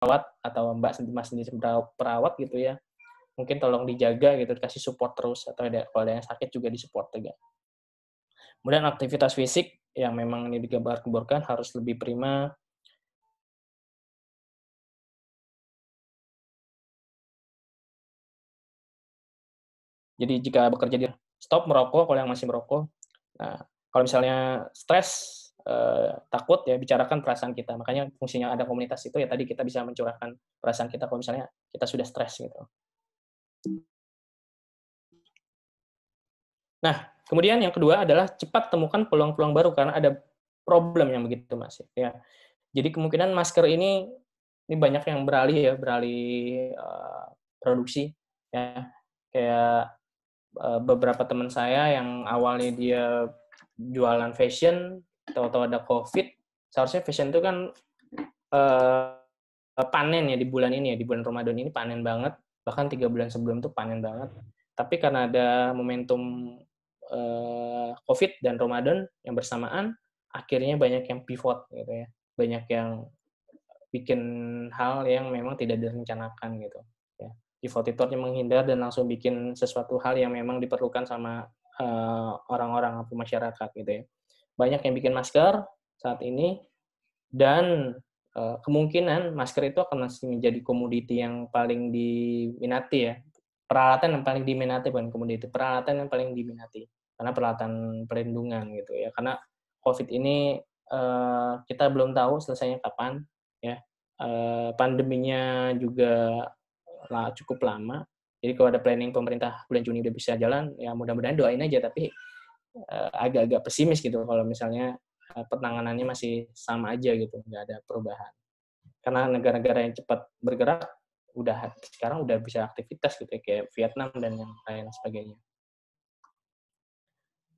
perawat atau Mbak Mas sendiri perawat gitu ya, mungkin tolong dijaga gitu, dikasih support terus atau kalau ada yang sakit juga di-support juga. Kemudian aktivitas fisik yang memang ini digembar-gemborkan harus lebih prima. Jadi jika bekerja di stop merokok kalau yang masih merokok. Nah, kalau misalnya stres, takut ya bicarakan perasaan kita. Makanya fungsinya ada komunitas itu ya tadi kita bisa mencurahkan perasaan kita kalau misalnya kita sudah stres gitu. Nah, kemudian yang kedua adalah cepat temukan peluang-peluang baru karena ada problem yang begitu masif ya. Jadi kemungkinan masker ini banyak yang beralih, produksi ya. Kayak, beberapa teman saya yang awalnya dia jualan fashion, tahu-tahu ada Covid, seharusnya fashion itu kan, panen ya di bulan ini ya, di bulan Ramadan ini panen banget, bahkan 3 bulan sebelum itu panen banget. Tapi karena ada momentum, Covid dan Ramadan yang bersamaan, akhirnya banyak yang pivot gitu ya, banyak yang bikin hal yang memang tidak direncanakan gitu, ya. Pivot itu artinya menghindar dan langsung bikin sesuatu hal yang memang diperlukan sama, orang-orang atau masyarakat gitu ya. Banyak yang bikin masker saat ini dan, kemungkinan masker itu akan masih menjadi komoditi yang paling diminati ya, peralatan yang paling diminati bukan komoditi, peralatan yang paling diminati, karena peralatan perlindungan gitu ya. Karena Covid ini, kita belum tahu selesainya kapan ya, pandeminya juga cukup lama, jadi kalau ada planning pemerintah bulan Juni udah bisa jalan, ya mudah-mudahan doain aja, tapi agak-agak pesimis gitu kalau misalnya, penanganannya masih sama aja gitu, nggak ada perubahan. Karena negara-negara yang cepat bergerak, sekarang udah bisa aktivitas gitu ya, kayak Vietnam dan yang lain sebagainya.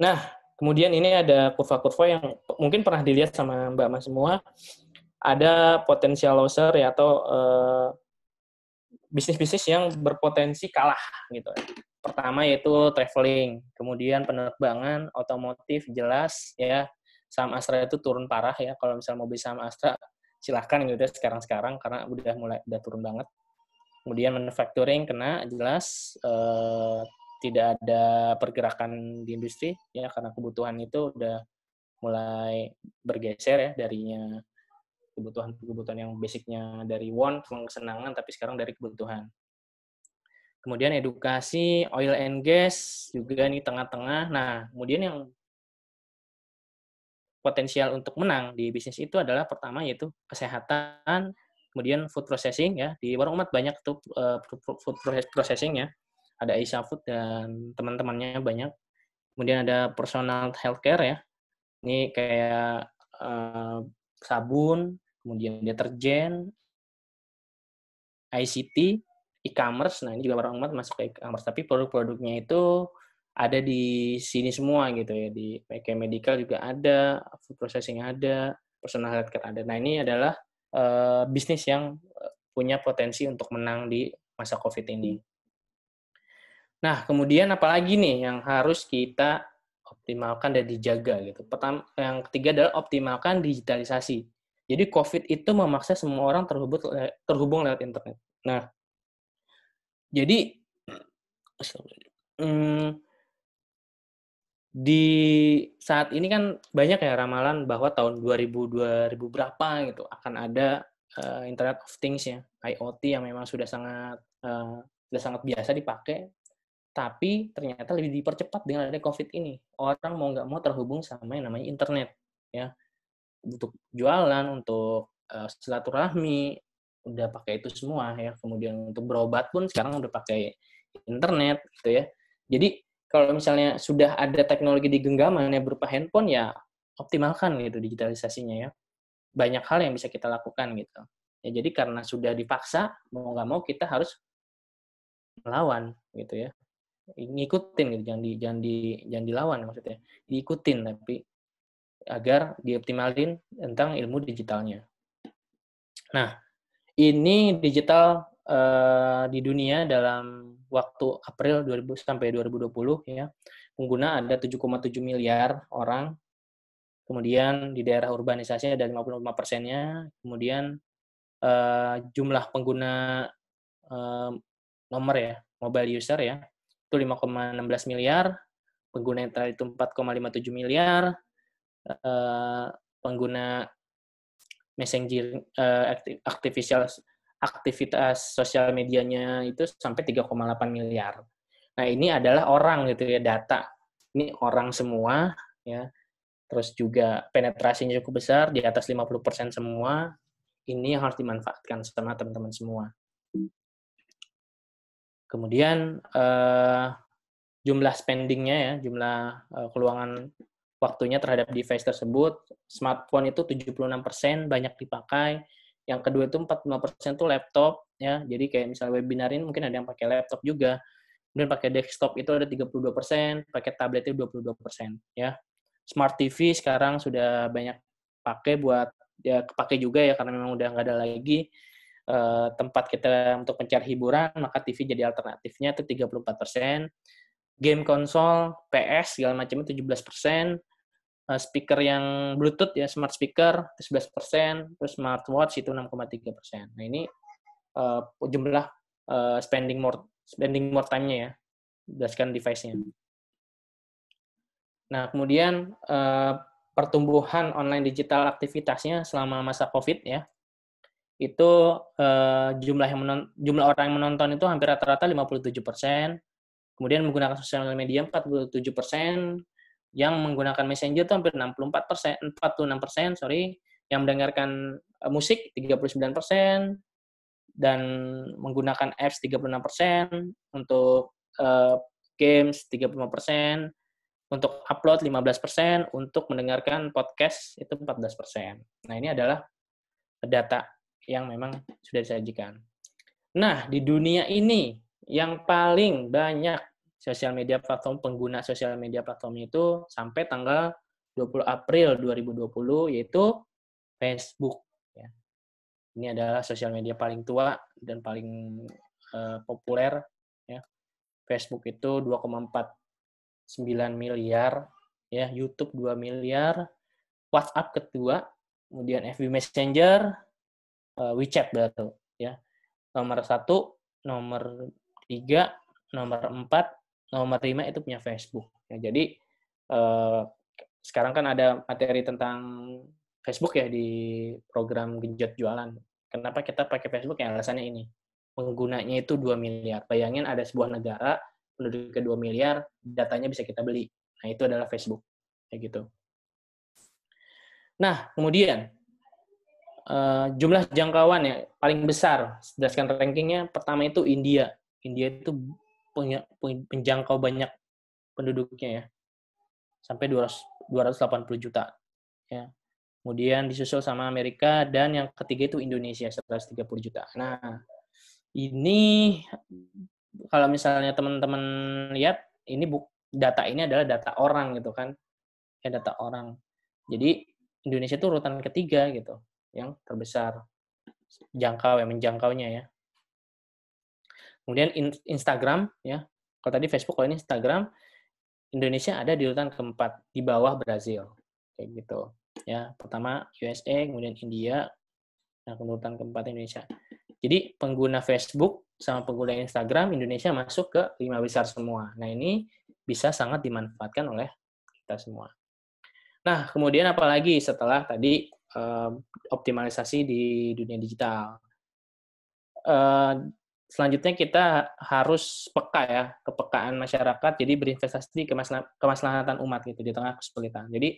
Nah, kemudian ini ada kurva-kurva yang mungkin pernah dilihat sama Mbak Mas semua, ada potensial loser ya atau, bisnis-bisnis yang berpotensi kalah gitu. Pertama yaitu traveling, kemudian penerbangan, otomotif jelas ya. Saham Astra itu turun parah ya. Kalau misalnya mau beli saham Astra silahkan gitu sekarang-sekarang karena udah turun banget. Kemudian manufacturing kena jelas, tidak ada pergerakan di industri ya karena kebutuhan itu udah mulai bergeser ya darinya kebutuhan-kebutuhan yang basicnya dari want, kesenangan, tapi sekarang dari kebutuhan. Kemudian edukasi, oil and gas juga nih tengah-tengah. Nah, kemudian yang potensial untuk menang di bisnis itu adalah pertama yaitu kesehatan, kemudian food processing ya. Di warung Umat banyak tuh food processing ya. Ada Aisha Food dan teman-temannya banyak. Kemudian ada personal healthcare ya. Ini kayak sabun, kemudian deterjen, ICT, e-commerce. Nah, ini juga warung Umat masuk ke e-commerce, tapi produk-produknya itu ada di sini semua gitu ya, di kayak medical juga ada, food processing ada, personal healthcare ada. Nah, ini adalah bisnis yang punya potensi untuk menang di masa Covid ini. Nah, kemudian apalagi nih yang harus kita optimalkan dan dijaga gitu. Yang ketiga adalah optimalkan digitalisasi. Jadi Covid itu memaksa semua orang terhubung lewat internet. Nah, jadi di saat ini kan banyak ya ramalan bahwa tahun 2000 berapa gitu akan ada, Internet of Things ya, IoT yang memang sudah sangat biasa dipakai, tapi ternyata lebih dipercepat dengan adanya Covid ini. Orang mau nggak mau terhubung sama yang namanya internet, ya. Untuk jualan, untuk, silaturahmi, udah pakai itu semua ya. Kemudian untuk berobat pun sekarang udah pakai internet gitu ya. Jadi kalau misalnya sudah ada teknologi di genggaman yang berupa handphone, ya optimalkan gitu digitalisasinya ya. Banyak hal yang bisa kita lakukan gitu. Ya jadi karena sudah dipaksa, mau nggak mau kita harus melawan gitu ya. Ngikutin gitu, jangan dilawan maksudnya. Diikutin tapi agar dioptimalin tentang ilmu digitalnya. Nah, ini digital di dunia dalam waktu April 2000 sampai 2020 ya, pengguna ada 7,7 miliar orang, kemudian di daerah urbanisasi ada 55%-nya, kemudian jumlah pengguna nomor ya, mobile user ya, itu 5,16 miliar, pengguna internet itu 4,57 miliar, pengguna messenger aktivitas sosial medianya itu sampai 3,8 miliar. Nah, ini adalah orang gitu ya, data. Ini orang semua ya. Terus juga penetrasinya cukup besar, di atas 50% semua. Ini yang harus dimanfaatkan sama teman-teman semua. Kemudian jumlah spending-nya ya, jumlah keluangan waktunya terhadap device tersebut, smartphone itu 76% banyak dipakai, yang kedua itu 45% tuh laptop ya. Jadi kayak misalnya webinar ini mungkin ada yang pakai laptop juga. Kemudian pakai desktop itu ada 32%, pakai tablet itu 22% ya. Smart TV sekarang sudah banyak pakai buat ya kepake juga ya karena memang udah nggak ada lagi tempat kita untuk mencari hiburan, maka TV jadi alternatifnya itu 34%. Game konsol, PS segala macamnya 17%. Speaker yang Bluetooth ya, smart speaker 11%, terus smartwatch itu 6,3%. Nah, ini jumlah spending more time-nya ya, berdasarkan device-nya. Nah, kemudian pertumbuhan online digital aktivitasnya selama masa COVID ya, itu jumlah orang yang menonton itu hampir rata-rata 57%, kemudian menggunakan sosial media 47%, yang menggunakan Messenger itu hampir 46%, yang mendengarkan musik 39%, dan menggunakan apps 36%, untuk games 35%, untuk upload 15%, untuk mendengarkan podcast itu 14%. Nah, ini adalah data yang memang sudah disajikan. Nah, di dunia ini yang paling banyak pengguna sosial media platform itu sampai tanggal 20 April 2020 yaitu Facebook. Ya. Ini adalah sosial media paling tua dan paling populer. Ya. Facebook itu 2,49 miliar, ya, YouTube 2 miliar, WhatsApp kedua, kemudian FB Messenger, WeChat baru, ya. Nomor 1, nomor 3, nomor 4, nomor 5 itu punya Facebook. Ya, jadi sekarang kan ada materi tentang Facebook ya di program Genjot Jualan. Kenapa kita pakai Facebook? Ya alasannya ini. Penggunanya itu 2 miliar. Bayangin ada sebuah negara penduduknya 2 miliar, datanya bisa kita beli. Nah, itu adalah Facebook. Kayak gitu. Nah, kemudian jumlah jangkauan ya paling besar berdasarkan rankingnya, pertama itu India. India itu punya penjangkau banyak penduduknya ya, sampai 280 juta. Ya. Kemudian disusul sama Amerika, dan yang ketiga itu Indonesia 130 juta. Nah, ini kalau misalnya teman-teman lihat, ini data ini adalah data orang gitu kan, ya data orang. Jadi Indonesia itu urutan ketiga gitu, yang terbesar menjangkaunya ya. Kemudian Instagram ya, kalau tadi Facebook, kalau ini Instagram, Indonesia ada di urutan keempat, di bawah Brazil, kayak gitu. Ya, pertama USA, kemudian India, nah urutan keempat Indonesia. Jadi pengguna Facebook sama pengguna Instagram Indonesia masuk ke 5 besar semua. Nah, ini bisa sangat dimanfaatkan oleh kita semua. Nah, kemudian apalagi setelah tadi optimalisasi di dunia digital. Selanjutnya kita harus peka ya, kepekaan masyarakat, jadi berinvestasi di kemaslahatan umat gitu di tengah kesulitan. Jadi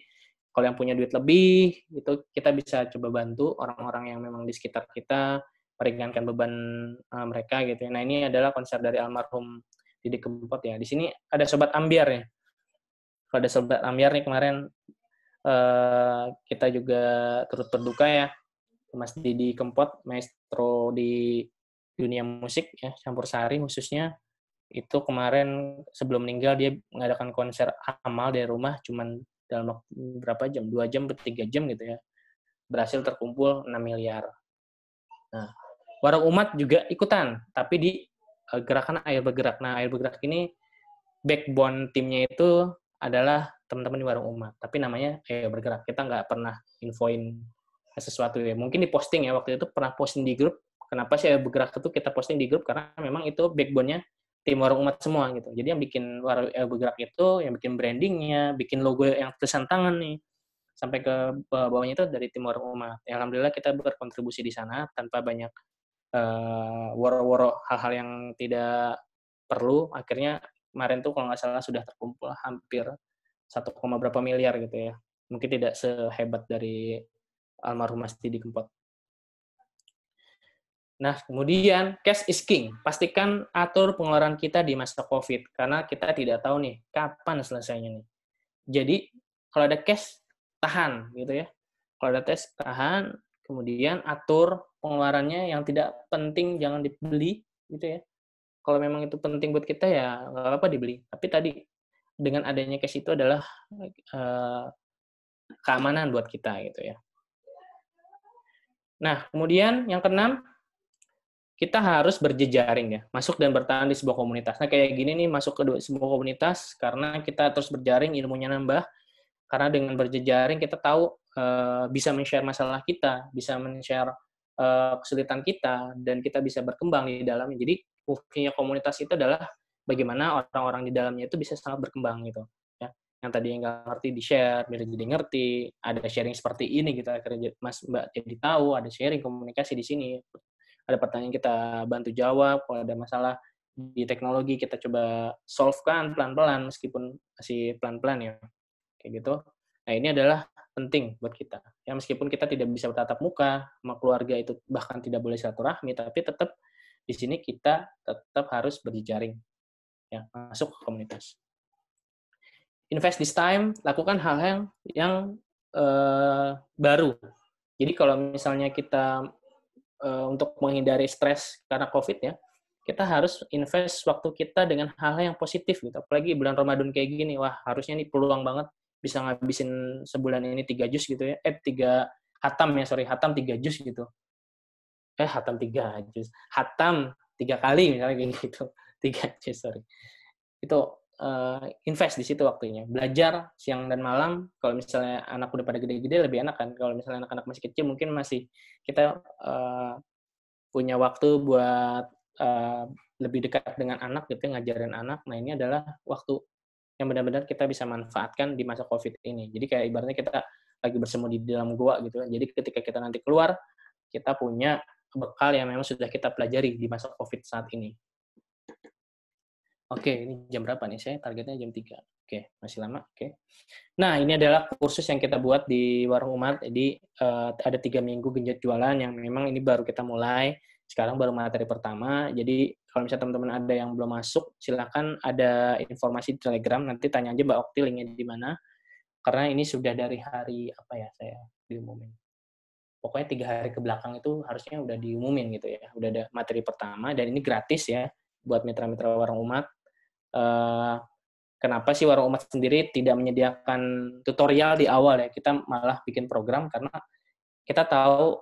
kalau yang punya duit lebih, itu kita bisa coba bantu orang-orang yang memang di sekitar kita, meringankan beban mereka gitu ya. Nah, ini adalah konsep dari almarhum Didi Kempot ya. Di sini ada Sobat Ambiar ya. Kalau ada Sobat Ambiar nih kemarin kita juga turut berduka ya, Mas Didi Kempot, maestro di dunia musik ya, campur sari khususnya. Itu kemarin sebelum meninggal dia mengadakan konser amal dari rumah, cuman dalam waktu berapa jam, 2 jam, 3 jam gitu ya, berhasil terkumpul 6 miliar. Nah, Warung Umat juga ikutan, tapi di gerakan Ayo Bergerak. Nah, Ayo Bergerak ini backbone timnya itu adalah teman-teman di Warung Umat, tapi namanya Ayo Bergerak. Kita nggak pernah infoin sesuatu ya. Mungkin di posting ya, waktu itu pernah posting di grup. Kenapa sih Ayo Bergerak itu kita posting di grup? Karena memang itu backbone-nya tim Warung Umat semua gitu. Jadi yang bikin Ayo Bergerak itu, yang bikin brandingnya, bikin logo yang tulisan tangan nih, sampai ke bawahnya itu dari tim Warung Umat. Ya, alhamdulillah kita berkontribusi di sana tanpa banyak woro-woro hal-hal yang tidak perlu. Akhirnya kemarin tuh kalau nggak salah sudah terkumpul hampir 1, berapa miliar gitu ya. Mungkin tidak sehebat dari almarhum Mas Didi Kempot. Nah, kemudian cash is king. Pastikan atur pengeluaran kita di masa COVID, karena kita tidak tahu nih kapan selesainya nih. Jadi, kalau ada cash, tahan gitu ya. Kalau ada cash, tahan, kemudian atur pengeluarannya yang tidak penting jangan dibeli gitu ya. Kalau memang itu penting buat kita ya nggak apa-apa dibeli. Tapi tadi dengan adanya cash itu adalah keamanan buat kita gitu ya. Nah, kemudian yang keenam, kita harus berjejaring ya, masuk dan bertahan di sebuah komunitas. Nah, kayak gini nih, masuk ke sebuah komunitas, karena kita terus berjaring, ilmunya nambah, karena dengan berjejaring kita tahu bisa men-share masalah kita, bisa men-share kesulitan kita, dan kita bisa berkembang di dalamnya. Jadi, fungsinya komunitas itu adalah bagaimana orang-orang di dalamnya itu bisa sangat berkembang gitu. Ya. Yang tadi yang nggak ngerti di-share, biar jadi ngerti, ada sharing seperti ini gitu, akhirnya Mas Mbak jadi tahu, ada sharing komunikasi di sini. Ada pertanyaan kita bantu jawab, kalau ada masalah di teknologi kita coba solve kan pelan-pelan, meskipun masih pelan-pelan ya, kayak gitu. Nah, ini adalah penting buat kita. Ya, meskipun kita tidak bisa bertatap muka sama keluarga, itu bahkan tidak boleh silaturahmi, tapi tetap di sini kita tetap harus berjejaring, ya, masuk ke komunitas. Invest this time, lakukan hal-hal yang baru. Jadi kalau misalnya kita untuk menghindari stres karena COVID ya, kita harus invest waktu kita dengan hal-hal yang positif gitu. Apalagi bulan Ramadan kayak gini, wah harusnya nih peluang banget bisa ngabisin sebulan ini 3 juz gitu ya. 3 hatam ya, hatam 3 juz gitu. Hatam 3 juz. Hatam 3 kali misalnya kayak gitu. 3 juz, sorry. Itu invest di situ waktunya. Belajar siang dan malam. Kalau misalnya anak udah pada gede-gede lebih enak kan. Kalau misalnya anak-anak masih kecil mungkin masih kita punya waktu buat lebih dekat dengan anak gitu, ngajarin anak. Nah, ini adalah waktu yang benar-benar kita bisa manfaatkan di masa COVID ini. Jadi kayak ibaratnya kita lagi bersemedi di dalam gua gitu. Jadi ketika kita nanti keluar, kita punya bekal yang memang sudah kita pelajari di masa COVID saat ini. Oke, ini jam berapa nih? Saya targetnya jam 3. Oke, masih lama. Oke. Nah, ini adalah kursus yang kita buat di Warung Umat. Jadi, ada 3 minggu genjot jualan yang memang ini baru kita mulai. Sekarang baru materi pertama. Jadi, kalau misalnya teman-teman ada yang belum masuk, silakan ada informasi di Telegram. Nanti tanya aja Mbak Okti linknya di mana. Karena ini sudah dari hari, apa ya, saya diumumin. Pokoknya 3 hari ke belakang itu harusnya udah diumumin gitu ya. Udah ada materi pertama, dan ini gratis ya, buat mitra-mitra Warung Umat. Kenapa sih Warung Umat sendiri tidak menyediakan tutorial di awal ya? Kita malah bikin program karena kita tahu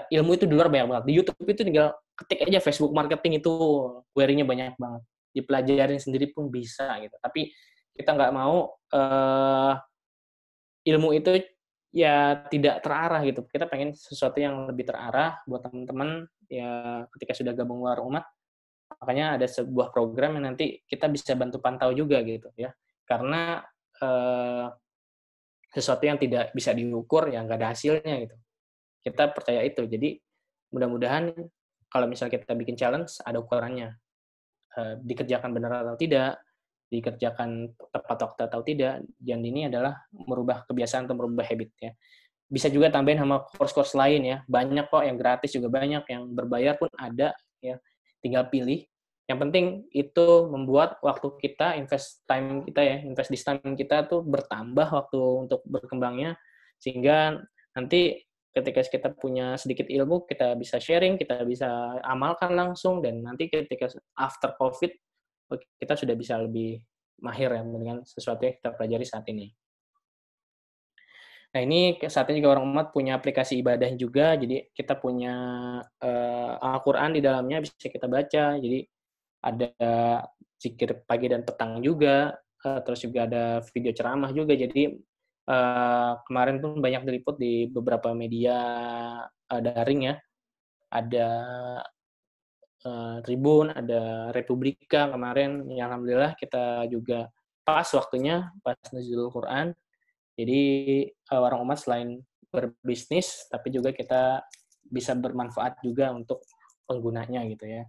ilmu itu di luar banyak banget. Di YouTube itu tinggal ketik aja Facebook marketing itu query-nya banyak banget. Dipelajarin sendiri pun bisa gitu. Tapi kita nggak mau ilmu itu ya tidak terarah gitu. Kita pengen sesuatu yang lebih terarah buat teman-teman ya ketika sudah gabung Warung Umat. Makanya ada sebuah program yang nanti kita bisa bantu pantau juga gitu ya. Karena sesuatu yang tidak bisa diukur ya nggak ada hasilnya gitu. Kita percaya itu. Jadi mudah-mudahan kalau misalnya kita bikin challenge ada ukurannya. Dikerjakan benar atau tidak, dikerjakan tepat waktu atau tidak. Dan ini adalah merubah kebiasaan atau merubah habit ya. Bisa juga tambahin sama course-course lain ya. Banyak kok yang gratis juga banyak, yang berbayar pun ada ya. Tinggal pilih. Yang penting itu membuat waktu kita, invest this time kita tuh bertambah waktu untuk berkembangnya, sehingga nanti ketika kita punya sedikit ilmu, kita bisa sharing, kita bisa amalkan langsung, dan nanti ketika after COVID, kita sudah bisa lebih mahir ya dengan sesuatu yang kita pelajari saat ini. Nah, ini saat ini juga Warung Umat punya aplikasi ibadah juga, jadi kita punya Al-Quran di dalamnya, bisa kita baca, jadi ada zikir pagi dan petang juga, terus juga ada video ceramah juga, jadi Kemarin pun banyak diliput di beberapa media daring ya. Ada Tribun, ada Republika kemarin, yang alhamdulillah kita juga pas waktunya, pas nuzulul Quran. Jadi orang umat selain berbisnis, tapi juga kita bisa bermanfaat juga untuk penggunanya gitu ya.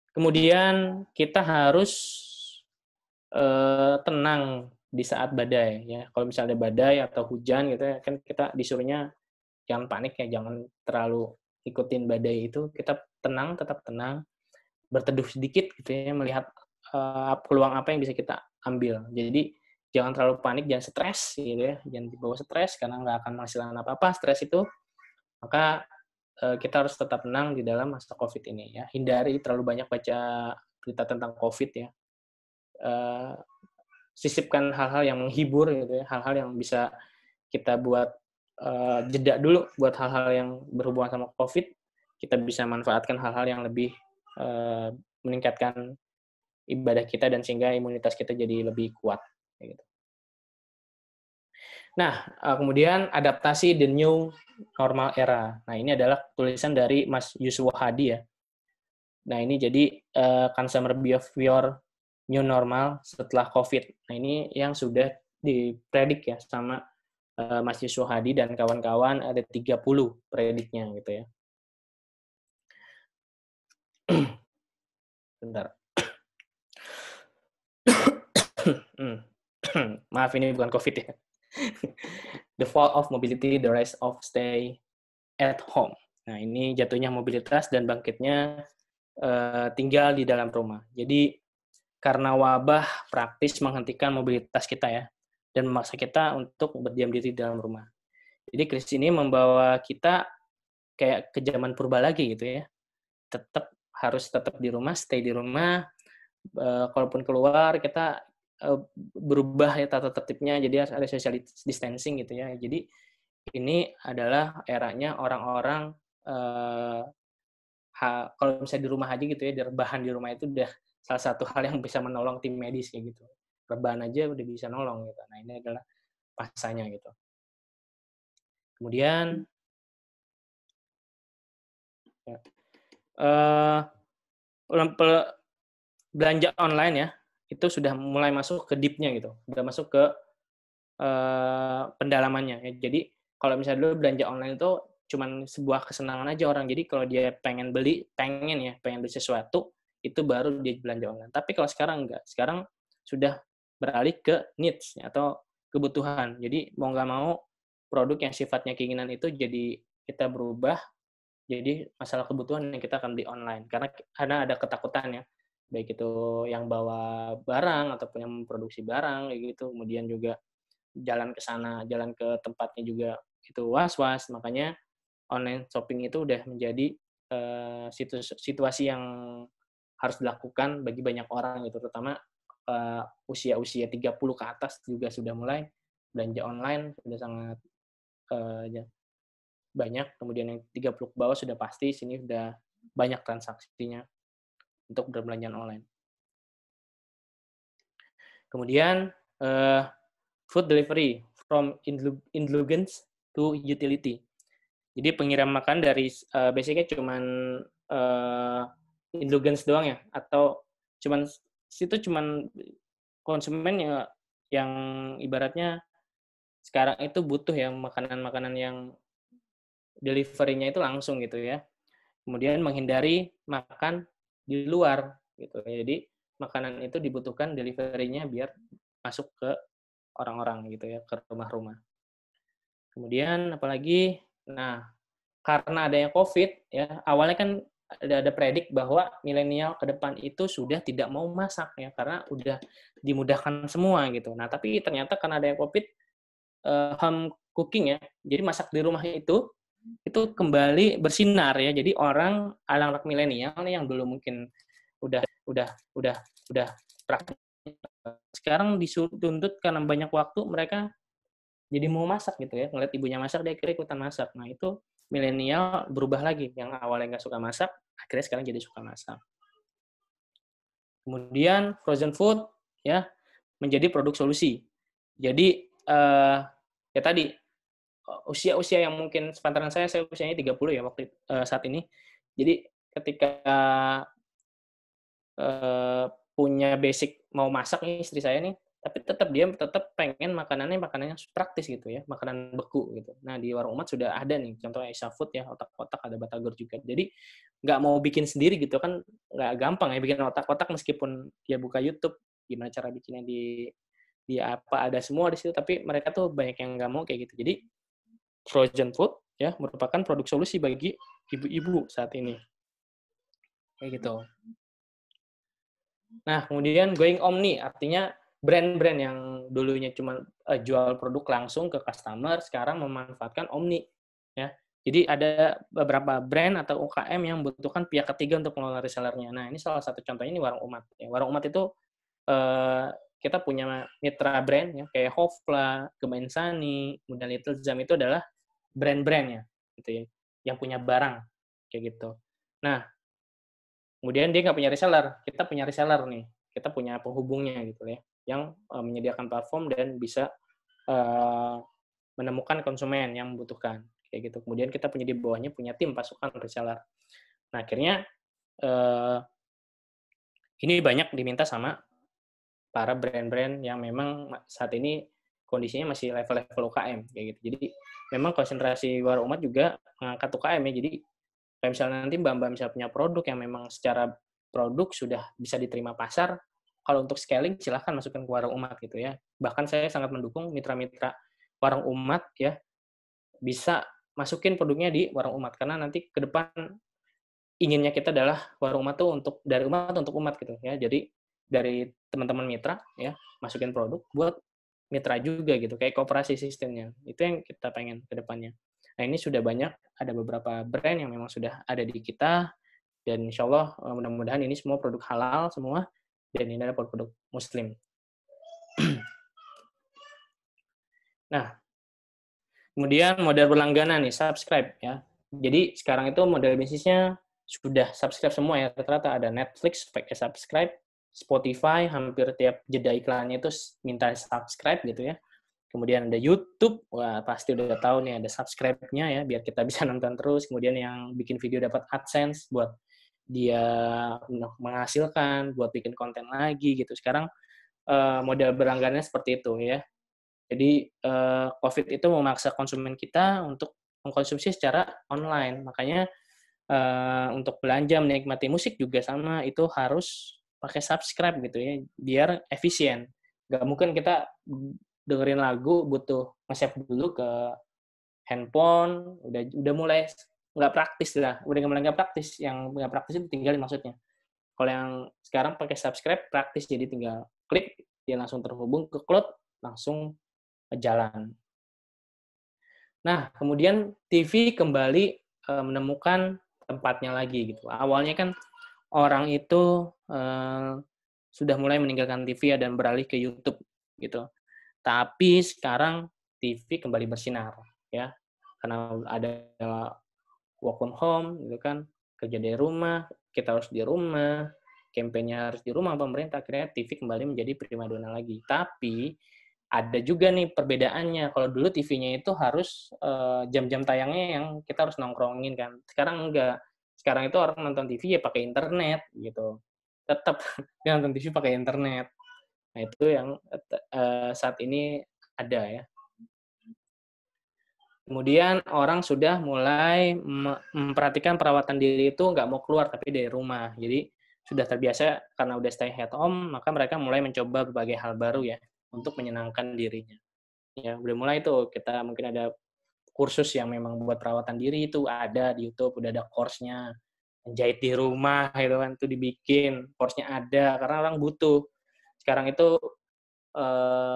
Kemudian kita harus tenang di saat badai ya. Kalau misalnya badai atau hujan gitu ya, kan kita disuruhnya jangan panik ya, jangan terlalu ikutin badai itu. Kita tenang, tetap tenang, berteduh sedikit gitu ya, melihat peluang apa yang bisa kita ambil. Jadi jangan terlalu panik, jangan stres gitu ya, jangan dibawa stres karena nggak akan menghasilkan apa-apa stres itu. Maka kita harus tetap tenang di dalam masa COVID ini ya. Hindari terlalu banyak baca berita tentang COVID ya. Sisipkan hal-hal yang menghibur gitu ya, hal-hal yang bisa kita buat jeda dulu buat hal-hal yang berhubungan sama COVID. Kita bisa manfaatkan hal-hal yang lebih meningkatkan ibadah kita dan sehingga imunitas kita jadi lebih kuat. Gitu. Nah, kemudian adaptasi the new normal era. Nah, ini adalah tulisan dari Mas Yusuf Hadi ya. Nah, ini jadi consumer behavior new normal setelah COVID. Nah, ini yang sudah dipredik ya sama Mas Yusuf Hadi dan kawan-kawan, ada 30 prediknya gitu ya. Bentar. Maaf, ini bukan COVID ya. The fall of mobility, the rise of stay at home. Nah, ini jatuhnya mobilitas dan bangkitnya tinggal di dalam rumah. Jadi, karena wabah praktis menghentikan mobilitas kita ya, dan memaksa kita untuk berdiam diri di dalam rumah. Jadi, krisis ini membawa kita kayak ke zaman purba lagi gitu ya. Harus tetap di rumah, stay di rumah. Kalaupun keluar, kita berubah ya tata tertibnya, jadi harus ada social distancing gitu ya. Jadi ini adalah eranya orang-orang kalau misalnya di rumah aja gitu ya, rebahan di rumah itu udah salah satu hal yang bisa menolong tim medis kayak gitu. Rebahan aja udah bisa nolong gitu. Nah, ini adalah masanya gitu. Kemudian ya, belanja online ya, itu sudah mulai masuk ke deep-nya gitu, udah masuk ke pendalamannya ya. Jadi kalau misalnya dulu belanja online itu cuman sebuah kesenangan aja orang. Jadi kalau dia pengen beli sesuatu, itu baru dia belanja online. Tapi kalau sekarang enggak. Sekarang sudah beralih ke needs atau kebutuhan. Jadi mau nggak mau produk yang sifatnya keinginan itu jadi kita berubah jadi masalah kebutuhan yang kita akan beli online. Karena ada ketakutan ya, baik itu yang bawa barang ataupun yang memproduksi barang kayak gitu. Kemudian juga jalan ke sana, jalan ke tempatnya juga itu was-was. Makanya online shopping itu udah menjadi situasi yang harus dilakukan bagi banyak orang gitu, terutama usia-usia 30 ke atas juga sudah mulai belanja online, sudah sangat banyak. Kemudian yang 30 ke bawah sudah pasti sini sudah banyak transaksinya untuk berbelanjaan online. Kemudian food delivery from indulgence to utility. Jadi pengirim makan dari basicnya cuman indulgence doang ya, atau cuman konsumen yang ibaratnya sekarang itu butuh ya makanan-makanan yang delivery-nya itu langsung gitu ya. Kemudian menghindari makan di luar gitu. Jadi makanan itu dibutuhkan delivery-nya biar masuk ke orang-orang gitu ya, ke rumah-rumah. Kemudian apalagi, nah karena adanya COVID ya, awalnya kan ada predik bahwa milenial ke depan itu sudah tidak mau masak ya, karena udah dimudahkan semua gitu. Nah tapi ternyata karena adanya COVID, home cooking ya, jadi masak di rumah itu kembali bersinar ya. Jadi orang anak-anak milenial yang dulu mungkin udah praktik, sekarang dituntut karena banyak waktu mereka jadi mau masak gitu ya, ngeliat ibunya masak dia kira ikutan masak. Nah itu milenial berubah lagi, yang awalnya nggak suka masak akhirnya sekarang jadi suka masak. Kemudian frozen food ya menjadi produk solusi. Jadi ya tadi usia-usia yang mungkin sepantaran saya usianya 30 ya saat ini. Jadi ketika punya basic mau masak nih istri saya nih, tapi dia tetap pengen makanannya praktis gitu ya, makanan beku gitu. Nah, di warung Umat sudah ada nih, contohnya Asia Food ya, otak-otak, ada batagor juga. Jadi nggak mau bikin sendiri gitu kan, nggak gampang ya bikin otak-otak meskipun dia buka YouTube, gimana cara bikinnya di apa, ada semua di situ, tapi mereka tuh banyak yang nggak mau kayak gitu. Jadi frozen food ya merupakan produk solusi bagi ibu-ibu saat ini. Kayak gitu. Nah, kemudian going omni, artinya brand-brand yang dulunya cuma jual produk langsung ke customer, sekarang memanfaatkan omni. Ya. Jadi ada beberapa brand atau UKM yang membutuhkan pihak ketiga untuk mengelola resellernya. Nah, ini salah satu contohnya ini Warung Umat. Ya, Warung Umat itu kita punya mitra brand ya, kayak Hofla, Gemainsani, kemudian Little Zam itu adalah brand-brandnya, gitu ya, yang punya barang kayak gitu. Nah, kemudian dia nggak punya reseller, kita punya reseller nih, kita punya penghubungnya gitu ya, yang menyediakan platform dan bisa menemukan konsumen yang membutuhkan kayak gitu. Kemudian kita punya di bawahnya punya tim pasukan reseller. Nah akhirnya ini banyak diminta sama para brand-brand yang memang saat ini kondisinya masih level-level UKM kayak gitu. Jadi memang konsentrasi Warung Umat juga mengangkat UKM ya. Jadi kayak misalnya nanti Mbak-Mbak misalnya punya produk yang memang secara produk sudah bisa diterima pasar, kalau untuk scaling silahkan masukkan ke Warung Umat gitu ya. Bahkan saya sangat mendukung mitra-mitra Warung Umat ya bisa masukin produknya di Warung Umat karena nanti ke depan inginnya kita adalah Warung Umat tuh dari umat untuk umat gitu ya. Jadi dari teman-teman mitra ya masukin produk buat mitra juga gitu kayak kooperasi sistemnya. Itu yang kita pengen ke depannya. Nah, ini sudah banyak ada beberapa brand yang memang sudah ada di kita dan insya Allah mudah-mudahan ini semua produk halal semua dan ini adalah produk muslim. Nah, kemudian model berlangganan nih, subscribe ya. Jadi sekarang itu model bisnisnya sudah subscribe semua ya. Rata-rata ada Netflix pakai subscribe, Spotify hampir tiap jeda iklannya itu minta subscribe gitu ya. Kemudian ada YouTube, wah pasti udah tahu nih ada subscribe-nya ya, biar kita bisa nonton terus. Kemudian yang bikin video dapat AdSense buat dia menghasilkan, buat bikin konten lagi gitu. Sekarang model berlangganannya seperti itu ya. Jadi COVID itu memaksa konsumen kita untuk mengkonsumsi secara online. Makanya untuk belanja menikmati musik juga sama, itu harus pakai subscribe gitu ya, biar efisien. Nggak mungkin kita dengerin lagu butuh nge-save dulu ke handphone, udah mulai nggak praktis lah, udah mulai nggak praktis. Yang nggak praktis itu tinggalin maksudnya. Kalau yang sekarang pakai subscribe praktis, jadi tinggal klik, dia langsung terhubung ke cloud, langsung jalan. Nah, kemudian TV kembali menemukan tempatnya lagi gitu. Awalnya kan orang itu sudah mulai meninggalkan TV dan beralih ke YouTube gitu. Tapi sekarang TV kembali bersinar ya. Karena ada work from home gitu kan, kerja dari rumah, kita harus di rumah, kampanye harus di rumah pemerintah, akhirnya TV kembali menjadi primadona lagi. Tapi ada juga nih perbedaannya. Kalau dulu TV-nya itu harus jam-jam tayangnya yang kita harus nongkrongin kan. Sekarang enggak. Sekarang itu orang nonton TV ya pakai internet gitu. Tetap dia nonton TV pakai internet. Nah, itu yang saat ini ada ya. Kemudian orang sudah mulai memperhatikan perawatan diri itu nggak mau keluar tapi dari rumah. Jadi sudah terbiasa karena udah stay at home, maka mereka mulai mencoba berbagai hal baru ya untuk menyenangkan dirinya. Ya, udah mulai tuh kita mungkin ada kursus yang memang buat perawatan diri itu ada di YouTube, udah ada course-nya. Jahit di rumah gitu kan, itu dibikin, course-nya ada karena orang butuh. Sekarang itu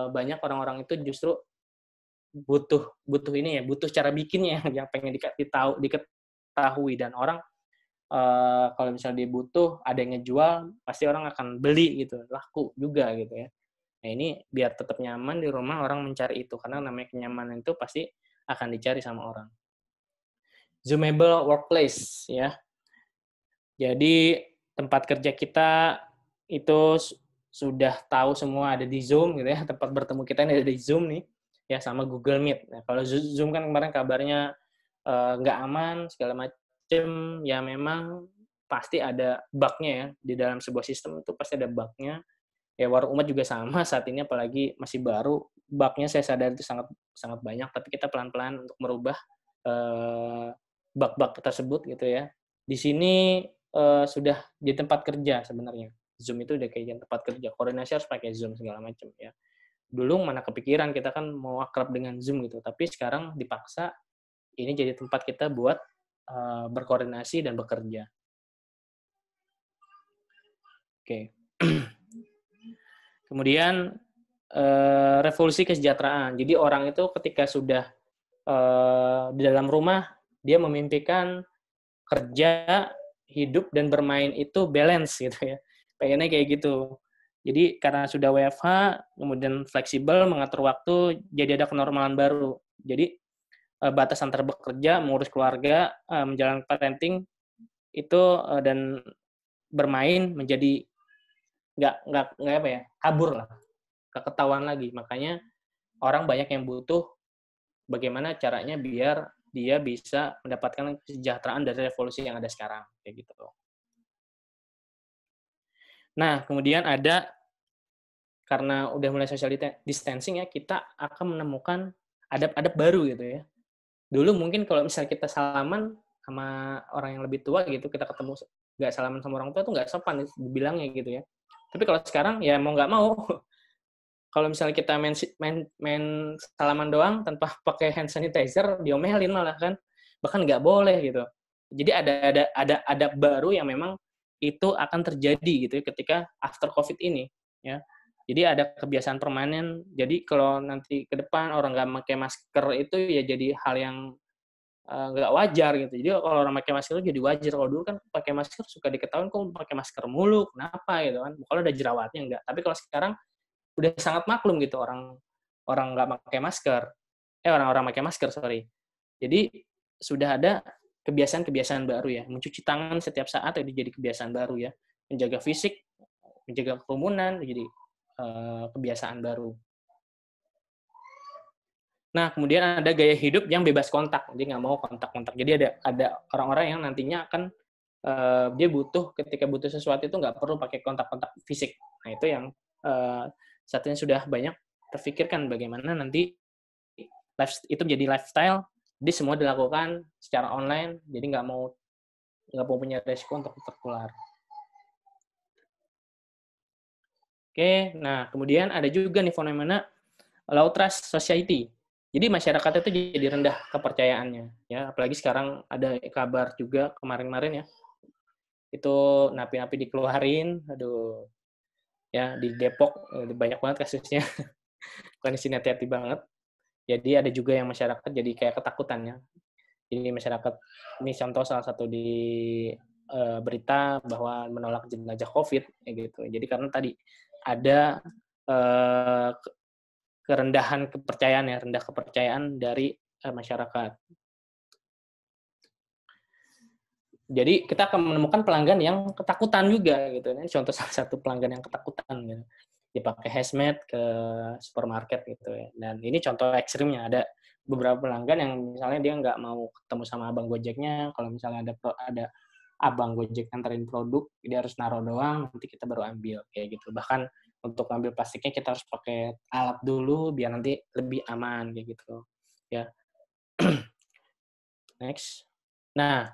banyak orang-orang itu justru butuh ini ya, butuh cara bikinnya yang pengen diketahui dan orang kalau misalnya dia butuh, ada yang ngejual, pasti orang akan beli gitu, laku juga gitu ya. Nah ini biar tetap nyaman di rumah orang mencari itu karena namanya kenyamanan itu pasti akan dicari sama orang. Zoomable workplace ya. Jadi tempat kerja kita itu sudah tahu semua ada di Zoom gitu ya, tempat bertemu kita ini ada di Zoom nih, ya sama Google Meet. Nah, kalau Zoom kan kemarin kabarnya nggak aman segala macam, ya memang pasti ada bug-nya ya di dalam sebuah sistem itu pasti ada bug-nya. Ya Warung Umat juga sama saat ini apalagi masih baru, bug-nya saya sadar itu sangat sangat banyak, tapi kita pelan-pelan untuk merubah bug-bug tersebut gitu ya. Di sini sudah di tempat kerja sebenarnya. Zoom itu udah kayak tempat kerja, koordinasi harus pakai Zoom segala macam ya. Dulu mana kepikiran kita kan mau akrab dengan Zoom gitu, tapi sekarang dipaksa ini jadi tempat kita buat berkoordinasi dan bekerja. Oke. Kemudian revolusi kesejahteraan. Jadi orang itu ketika sudah di dalam rumah, dia memimpikan kerja, hidup, dan bermain itu balance gitu ya. Pengennya kayak gitu. Jadi karena sudah WFH, kemudian fleksibel, mengatur waktu, jadi ada kenormalan baru. Jadi batas antara bekerja, mengurus keluarga, menjalankan parenting, itu dan bermain menjadi nggak apa ya, kabur lah, ketahuan lagi. Makanya orang banyak yang butuh bagaimana caranya biar dia bisa mendapatkan kesejahteraan dari revolusi yang ada sekarang kayak gitu. Nah, kemudian ada karena udah mulai social distancing ya, kita akan menemukan adab-adab baru gitu ya. Dulu mungkin kalau misalnya kita salaman sama orang yang lebih tua gitu, kita ketemu nggak salaman sama orang tua tuh nggak sopan dibilangnya gitu ya. Tapi kalau sekarang ya mau nggak mau, kalau misalnya kita main salaman doang tanpa pakai hand sanitizer, diomelin malah kan, bahkan nggak boleh gitu. Jadi ada adab baru yang memang itu akan terjadi gitu ya ketika after COVID ini ya. Jadi ada kebiasaan permanen. Jadi kalau nanti ke depan orang nggak pakai masker itu ya jadi hal yang nggak wajar gitu. Jadi kalau orang pakai masker itu jadi wajar. Kalau dulu kan pakai masker suka diketahui kok pakai masker mulu, kenapa gitu kan? Kalau ada jerawatnya enggak. Tapi kalau sekarang udah sangat maklum gitu orang nggak pakai masker. Orang-orang pakai masker, sorry. Jadi sudah ada kebiasaan-kebiasaan baru ya. Mencuci tangan setiap saat itu jadi kebiasaan baru ya. Menjaga fisik, menjaga kerumunan, jadi kebiasaan baru. Nah, kemudian ada gaya hidup yang bebas kontak, jadi nggak mau kontak-kontak. Jadi ada orang-orang yang nantinya akan dia ketika butuh sesuatu itu nggak perlu pakai kontak-kontak fisik. Nah, itu yang saat ini sudah banyak terfikirkan bagaimana nanti itu menjadi lifestyle, jadi semua dilakukan secara online, jadi nggak mau punya resiko untuk tertular. Oke, nah kemudian ada juga nih fenomena low trust society. Jadi masyarakat itu jadi rendah kepercayaannya, ya. Apalagi sekarang ada kabar juga kemarin-kemarin ya, itu napi-napi dikeluarin, aduh, ya di Depok banyak banget kasusnya, bukan di sini hati-hati banget. Jadi ada juga yang masyarakat jadi kayak ketakutan ya. Jadi masyarakat ini contoh salah satu di berita bahwa menolak jenazah COVID, ya gitu. Jadi karena tadi ada kerendahan kepercayaan ya, rendah kepercayaan dari masyarakat. Jadi kita akan menemukan pelanggan yang ketakutan juga gitu. Ini contoh salah satu pelanggan yang ketakutan gitu. Dia pakai hazmat ke supermarket gitu ya. Dan ini contoh ekstrimnya, ada beberapa pelanggan yang misalnya dia nggak mau ketemu sama abang Gojeknya, kalau misalnya ada abang Gojek anterin produk, dia harus naruh doang, nanti kita baru ambil kayak gitu. Bahkan untuk ambil plastiknya kita harus pakai alat dulu biar nanti lebih aman kayak gitu. Ya. Next. Nah,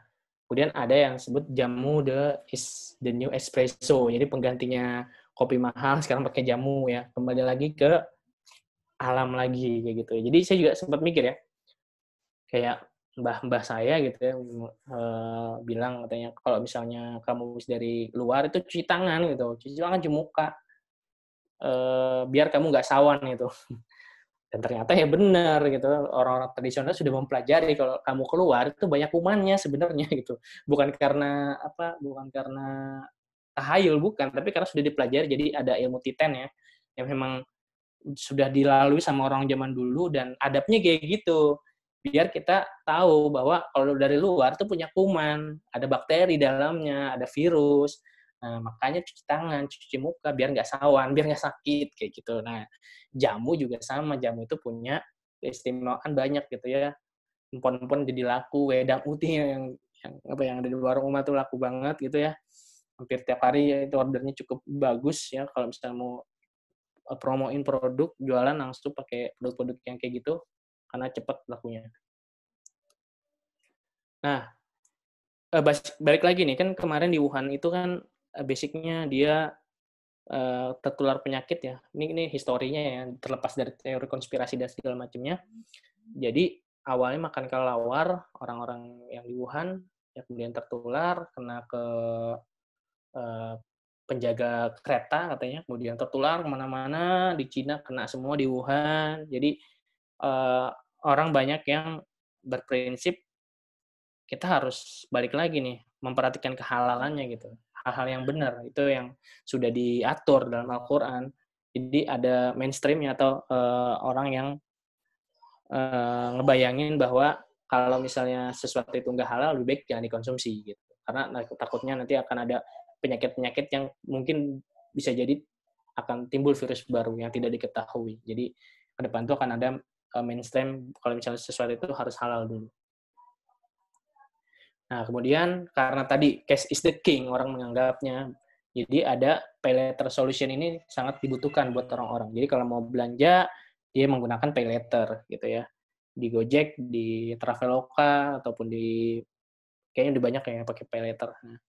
kemudian ada yang disebut jamu is the new espresso. Jadi penggantinya kopi mahal sekarang pakai jamu ya. Kembali lagi ke alam lagi kayak gitu. Jadi saya juga sempat mikir ya. Kayak mbah-mbah saya gitu ya bilang katanya kalau misalnya kamu dari luar itu cuci tangan gitu. Cuci tangan, cuci muka. Biar kamu nggak sawan gitu. Dan ternyata ya benar gitu, orang-orang tradisional sudah mempelajari kalau kamu keluar itu banyak kumannya sebenarnya gitu. Bukan karena tahayul, bukan, tapi karena sudah dipelajari. Jadi ada ilmu titen ya, yang memang sudah dilalui sama orang zaman dulu dan adabnya kayak gitu. Biar kita tahu bahwa kalau dari luar itu punya kuman, ada bakteri dalamnya, ada virus. Nah, makanya cuci tangan, cuci muka, biar nggak sawan, biar nggak sakit, kayak gitu. Nah, jamu juga sama, jamu itu punya keistimewaan banyak gitu ya. Empon-empon jadi laku, wedang putih yang ada di warung rumah tuh laku banget gitu ya. Hampir tiap hari ya, itu ordernya cukup bagus ya kalau misalnya mau promoin produk, jualan langsung pakai produk-produk yang kayak gitu karena cepat lakunya. Nah, balik lagi nih, kan kemarin di Wuhan itu kan basic-nya dia tertular penyakit ya. Ini historinya ya, terlepas dari teori konspirasi dan segala macamnya. Jadi awalnya makan kelelawar, orang-orang yang di Wuhan, ya kemudian tertular, kena ke eh, penjaga kereta katanya, kemudian tertular kemana-mana, di Cina kena semua, di Wuhan. Jadi eh, orang banyak yang berprinsip kita harus balik lagi nih, memperhatikan kehalalannya gitu. Hal-hal yang benar, itu yang sudah diatur dalam Al-Quran. Jadi ada mainstreamnya atau orang yang ngebayangin bahwa kalau misalnya sesuatu itu nggak halal, lebih baik jangan dikonsumsi gitu. Karena takutnya nanti akan ada penyakit-penyakit yang mungkin bisa jadi akan timbul virus baru yang tidak diketahui. Jadi ke depan itu akan ada mainstream kalau misalnya sesuatu itu harus halal dulu. Nah, kemudian karena tadi cash is the king, orang menganggapnya, jadi ada pay later solution ini sangat dibutuhkan buat orang-orang. Jadi kalau mau belanja, dia menggunakan pay later gitu ya. Di Gojek, di Traveloka, ataupun di, kayaknya udah banyak yang pakai pay later. Nah,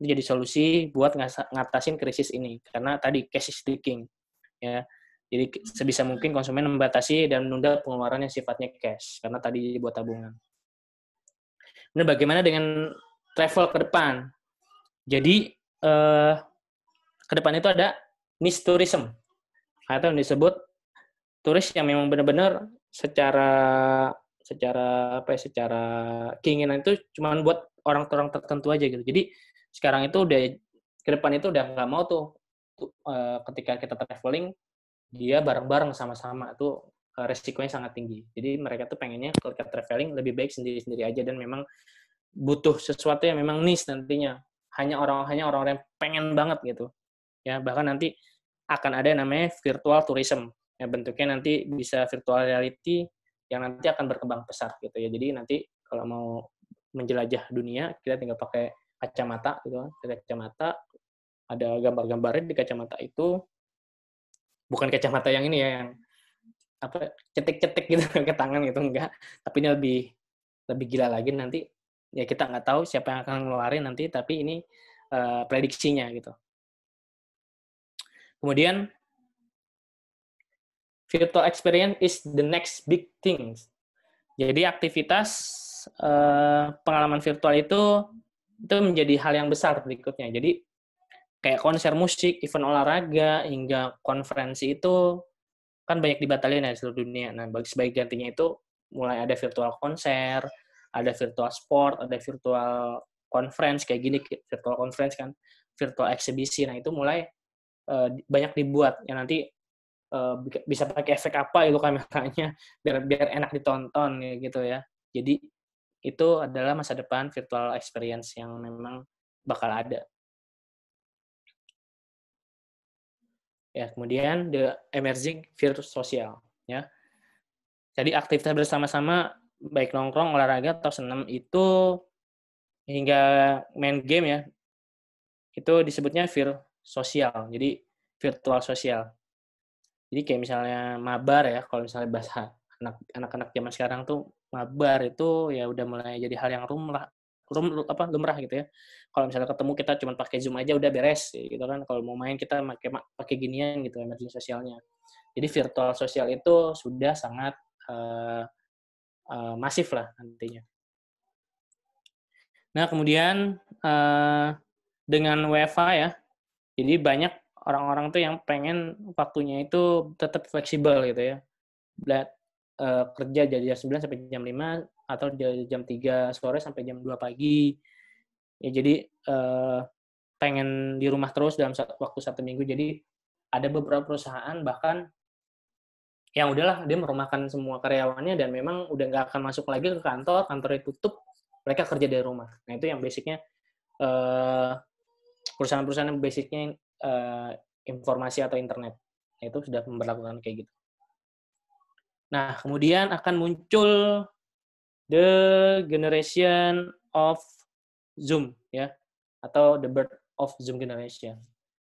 itu jadi solusi buat ngatasin krisis ini. Karena tadi cash is the king. Ya. Jadi sebisa mungkin konsumen membatasi dan menunda pengeluaran yang sifatnya cash. Karena tadi buat tabungan. Nah, bagaimana dengan travel ke depan? Jadi, ke depan itu ada niche tourism, atau yang disebut turis yang memang benar-benar secara secara keinginan itu cuma buat orang-orang tertentu aja gitu. Jadi sekarang itu udah ke depan itu udah nggak mau tuh ketika kita traveling dia bareng-bareng sama-sama tuh resikonya sangat tinggi. Jadi mereka tuh pengennya ketika traveling lebih baik sendiri-sendiri aja dan memang butuh sesuatu yang memang niche nantinya. Hanya orang-orang yang pengen banget gitu. Ya, bahkan nanti akan ada yang namanya virtual tourism. Ya, bentuknya nanti bisa virtual reality yang nanti akan berkembang pesat gitu ya. Jadi nanti kalau mau menjelajah dunia, kita tinggal pakai kacamata gitu kan. Kacamata, ada gambar-gambarnya di kacamata itu, bukan kacamata yang ini ya, yang apa cetik-cetik gitu ke tangan gitu, enggak. Tapi ini lebih gila lagi nanti, ya kita nggak tahu siapa yang akan ngeluarin nanti, tapi ini prediksinya gitu. Kemudian virtual experience is the next big thing. Jadi aktivitas pengalaman virtual itu menjadi hal yang besar berikutnya. Jadi kayak konser musik, event olahraga, hingga konferensi itu kan banyak dibatalin ya di seluruh dunia. Nah, sebagai gantinya itu mulai ada virtual konser, ada virtual sport, ada virtual conference kayak gini, virtual conference kan, virtual eksibisi. Nah, itu mulai banyak dibuat yang nanti bisa pakai efek apa itu kameranya biar enak ditonton gitu ya. Jadi itu adalah masa depan virtual experience yang memang bakal ada. Ya, kemudian the emerging virtual social ya. Jadi aktivitas bersama-sama baik nongkrong, olahraga atau senam itu hingga main game ya. Itu disebutnya vir sosial. Jadi virtual sosial. Jadi kayak misalnya mabar ya, kalau misalnya bahasa anak-anak zaman sekarang tuh mabar itu ya udah mulai jadi hal yang lumrah gitu ya. Kalau misalnya ketemu kita cuma pakai Zoom aja udah beres gitu kan. Kalau mau main kita pakai ginian gitu emergency sosialnya. Jadi virtual sosial itu sudah sangat masif lah nantinya. Nah, kemudian dengan WFH ya, jadi banyak orang-orang tuh yang pengen waktunya itu tetap fleksibel gitu ya. Kerja dari jam 9 sampai jam 5 atau dari jam 3 sore sampai jam 2 pagi. Ya, jadi pengen di rumah terus dalam waktu 1 minggu. Jadi ada beberapa perusahaan bahkan yang udahlah dia merumahkan semua karyawannya dan memang udah nggak akan masuk lagi ke kantornya tutup, mereka kerja dari rumah. Nah, itu yang basicnya perusahaan-perusahaan yang basicnya informasi atau internet. Nah, itu sudah memperlakukan kayak gitu. Nah, kemudian akan muncul the generation of Zoom ya, atau the birth of Zoom generation.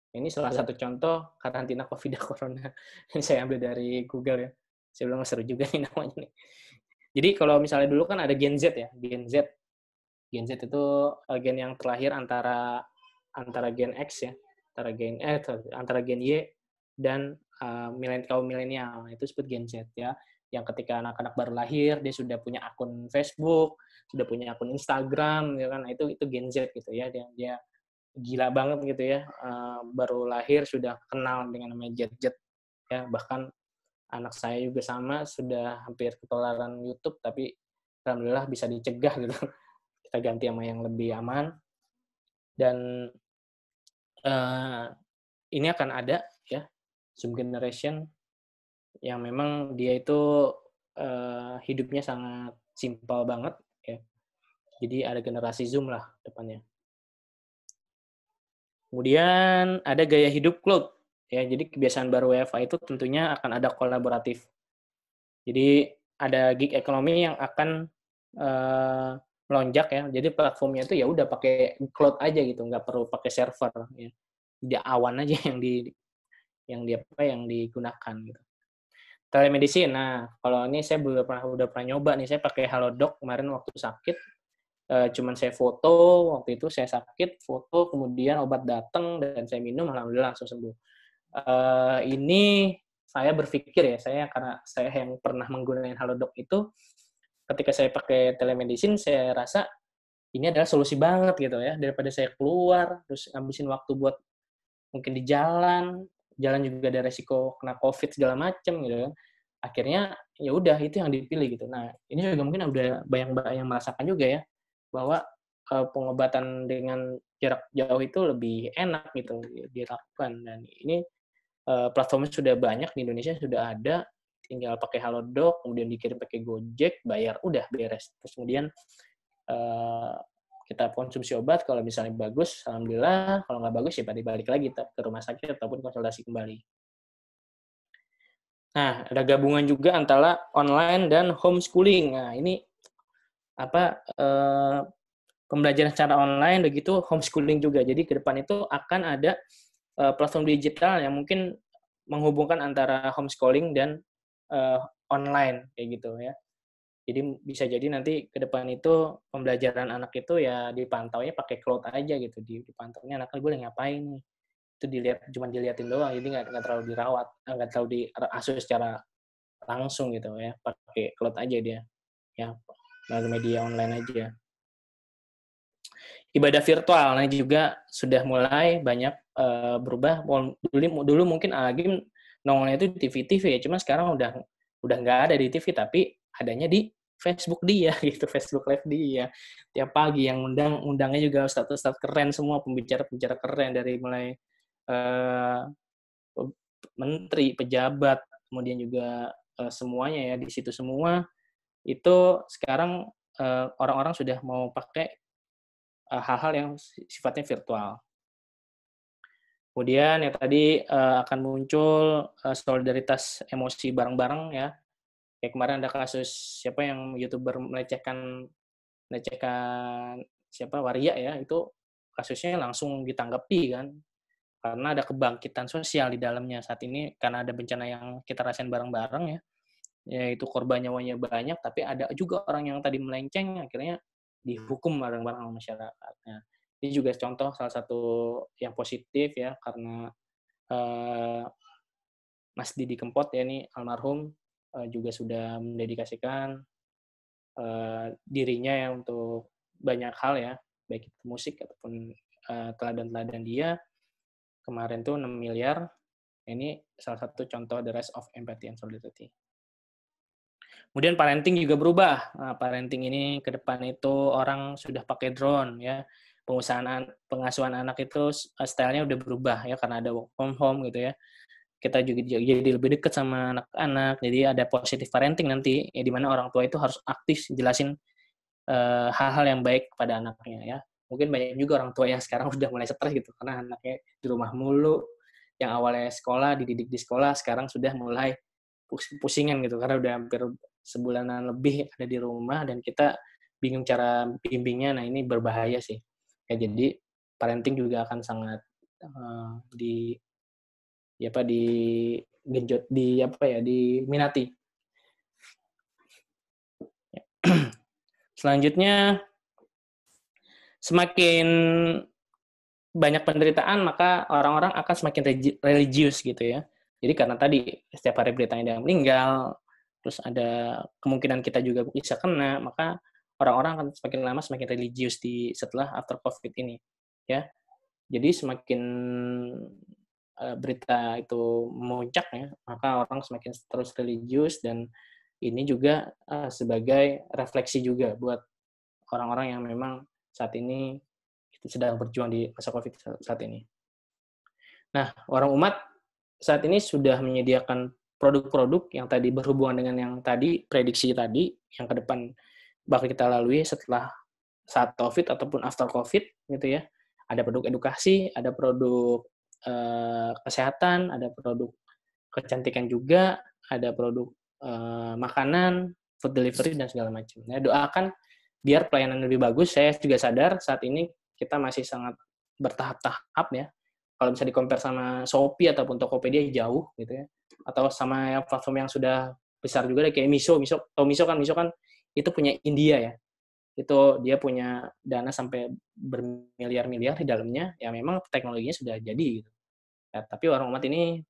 Ini salah satu contoh karantina COVID Corona. Ini saya ambil dari Google ya. Saya bilang seru juga nih namanya nih. Jadi kalau misalnya dulu kan ada Gen Z ya, Gen Z. Gen Z itu gen yang terlahir antara Gen X ya, antara Gen Y dan kaum milenial, itu disebut Gen Z ya. Yang ketika anak-anak baru lahir dia sudah punya akun Facebook, sudah punya akun Instagram, ya kan? Itu Gen Z gitu ya. Dia gila banget gitu ya, baru lahir sudah kenal dengan namanya gadget ya. Bahkan anak saya juga sama, sudah hampir ketularan YouTube, tapi alhamdulillah bisa dicegah gitu. Kita ganti sama yang lebih aman. Dan ini akan ada ya, Zoom generation yang memang dia itu hidupnya sangat simpel banget ya. Jadi ada generasi Zoom lah depannya. Kemudian ada gaya hidup cloud ya. Jadi kebiasaan baru WFA itu tentunya akan ada kolaboratif. Jadi ada gig economy yang akan melonjak ya. Jadi platformnya itu ya udah pakai cloud aja gitu, nggak perlu pakai server ya. Di awan aja yang digunakan gitu. Telemedicine. Nah, kalau ini saya udah pernah nyoba nih, saya pakai Halodoc kemarin waktu sakit. Cuman saya foto, waktu itu saya sakit, foto, kemudian obat datang dan saya minum, alhamdulillah langsung sembuh. Ini saya berpikir ya, karena saya yang pernah menggunakan Halodoc itu, ketika saya pakai telemedicine, saya rasa ini adalah solusi banget gitu ya, daripada saya keluar, terus ngabisin waktu buat mungkin di jalan juga ada resiko kena COVID segala macam gitu kan. Akhirnya ya udah itu yang dipilih gitu. Nah, ini juga mungkin udah banyak yang merasakan juga ya bahwa pengobatan dengan jarak jauh itu lebih enak gitu dilakukan, dan ini platformnya sudah banyak di Indonesia, sudah ada, tinggal pakai Halodoc, kemudian dikirim pakai Gojek, bayar, udah beres. Terus kemudian kita konsumsi obat, kalau misalnya bagus, alhamdulillah, kalau nggak bagus ya balik lagi ke rumah sakit ataupun konsultasi kembali. Nah, ada gabungan juga antara online dan homeschooling. Nah, ini pembelajaran secara online, begitu homeschooling juga. Jadi ke depan itu akan ada platform digital yang mungkin menghubungkan antara homeschooling dan online kayak gitu ya. Jadi bisa jadi nanti ke depan itu pembelajaran anak itu ya dipantaunya pakai cloud aja gitu, dipantaunya anaknya boleh ngapain nih. Itu cuma diliatin doang, jadi nggak terlalu dirawat, nggak terlalu diasuh secara langsung gitu ya, pakai cloud aja dia, ya melalui media online aja. Ibadah virtual, nah juga sudah mulai banyak berubah. Dulu mungkin Agim nongolnya itu di TV ya, cuma sekarang udah nggak ada di TV, tapi adanya di Facebook dia gitu, Facebook Live dia. Tiap pagi yang undangnya juga ustadz keren semua, pembicara keren dari mulai menteri, pejabat, kemudian juga semuanya ya di situ semua. Itu sekarang orang-orang sudah mau pakai hal-hal yang sifatnya virtual. Kemudian ya tadi akan muncul solidaritas emosi bareng-bareng ya. Kayak kemarin ada kasus siapa yang YouTuber melecehkan siapa Waria ya, itu kasusnya langsung ditanggapi kan. Karena ada kebangkitan sosial di dalamnya saat ini, karena ada bencana yang kita rasain bareng-bareng ya. Yaitu korban nyawanya banyak, tapi ada juga orang yang tadi melenceng akhirnya dihukum bareng-bareng sama masyarakat. Nah, ini juga contoh salah satu yang positif ya, karena Mas Didi Kempot ya ini almarhum juga sudah mendedikasikan dirinya ya untuk banyak hal ya, baik itu musik ataupun teladan-teladan dia. Kemarin tuh 6 miliar, ini salah satu contoh the rise of empathy and solidarity. Kemudian parenting juga berubah. Nah, parenting ini ke depan itu orang sudah pakai drone ya. Pengasuhan anak itu stylenya udah berubah ya, karena ada work from home gitu ya. Kita juga jadi lebih dekat sama anak-anak. Jadi ada positive parenting nanti, ya, di mana orang tua itu harus aktif jelasin hal-hal yang baik kepada anaknya ya. mungkin banyak juga orang tua yang sekarang udah mulai stres gitu karena anaknya di rumah mulu, yang awalnya sekolah dididik di sekolah sekarang sudah mulai pusingan gitu karena udah hampir sebulanan lebih ada di rumah dan kita bingung cara bimbingnya. Nah ini berbahaya sih ya, jadi parenting juga akan sangat di ya apa di genjot di apa ya diminati. Selanjutnya, semakin banyak penderitaan maka orang-orang akan semakin religius gitu ya. Jadi karena tadi setiap hari beritanya ada yang meninggal, terus ada kemungkinan kita juga bisa kena, maka orang-orang akan semakin lama semakin religius di setelah after COVID ini, ya. Jadi semakin berita itu memuncak ya, maka orang semakin terus religius dan ini juga sebagai refleksi juga buat orang-orang yang memang saat ini sedang berjuang di masa COVID saat ini. Nah, Warung Umat saat ini sudah menyediakan produk-produk yang tadi berhubungan dengan yang tadi, prediksi tadi, yang ke depan bakal kita lalui setelah saat COVID ataupun after COVID, gitu ya. Ada produk edukasi, ada produk kesehatan, ada produk kecantikan juga, ada produk makanan, food delivery, dan segala macam. Nah, doakan biar pelayanan lebih bagus. Saya juga sadar saat ini kita masih sangat bertahap-tahap ya. Kalau bisa di-compare sama Shopee ataupun Tokopedia jauh gitu ya. Atau sama yang platform yang sudah besar juga kayak Miso. Miso kan itu punya India ya. Itu dia punya dana sampai bermiliar-miliar di dalamnya. Ya memang teknologinya sudah jadi gitu. Ya, tapi Warung Umat ini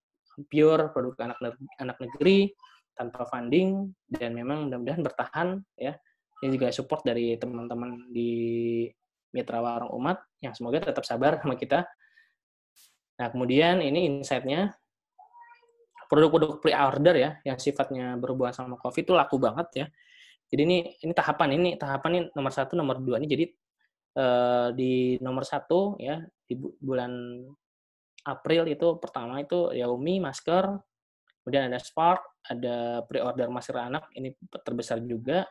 pure produk anak negeri tanpa funding dan memang mudah-mudahan bertahan ya. Ini juga support dari teman-teman di Mitra Warung Umat yang semoga tetap sabar sama kita. Nah, kemudian ini insight-nya produk-produk pre-order ya yang sifatnya berhubungan sama COVID itu laku banget ya. Jadi ini tahapan ini nomor 1, nomor 2 ini jadi di nomor 1 ya di bulan April itu pertama itu Xiaomi masker, kemudian ada Spark, ada pre-order masker anak ini terbesar juga.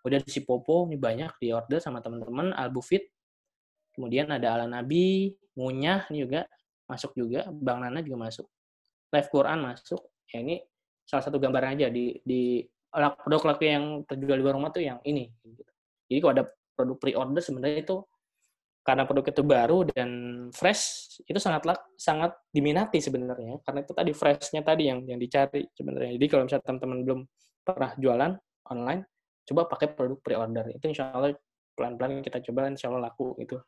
Kemudian si Popo ini banyak di order sama teman-teman, Albufit. Kemudian ada Ala Nabi, Munyah ini juga masuk juga, Bang Nana juga masuk. Live Quran masuk. Ya ini salah satu gambaran aja di produk laku yang terjual di warung tuh yang ini. Jadi kalau ada produk pre-order sebenarnya itu karena produk itu baru dan fresh itu sangat diminati sebenarnya karena itu tadi freshnya tadi yang dicari sebenarnya. Jadi kalau misalnya teman-teman belum pernah jualan online, coba pakai produk pre-order itu insya Allah pelan-pelan kita coba insya Allah laku itu.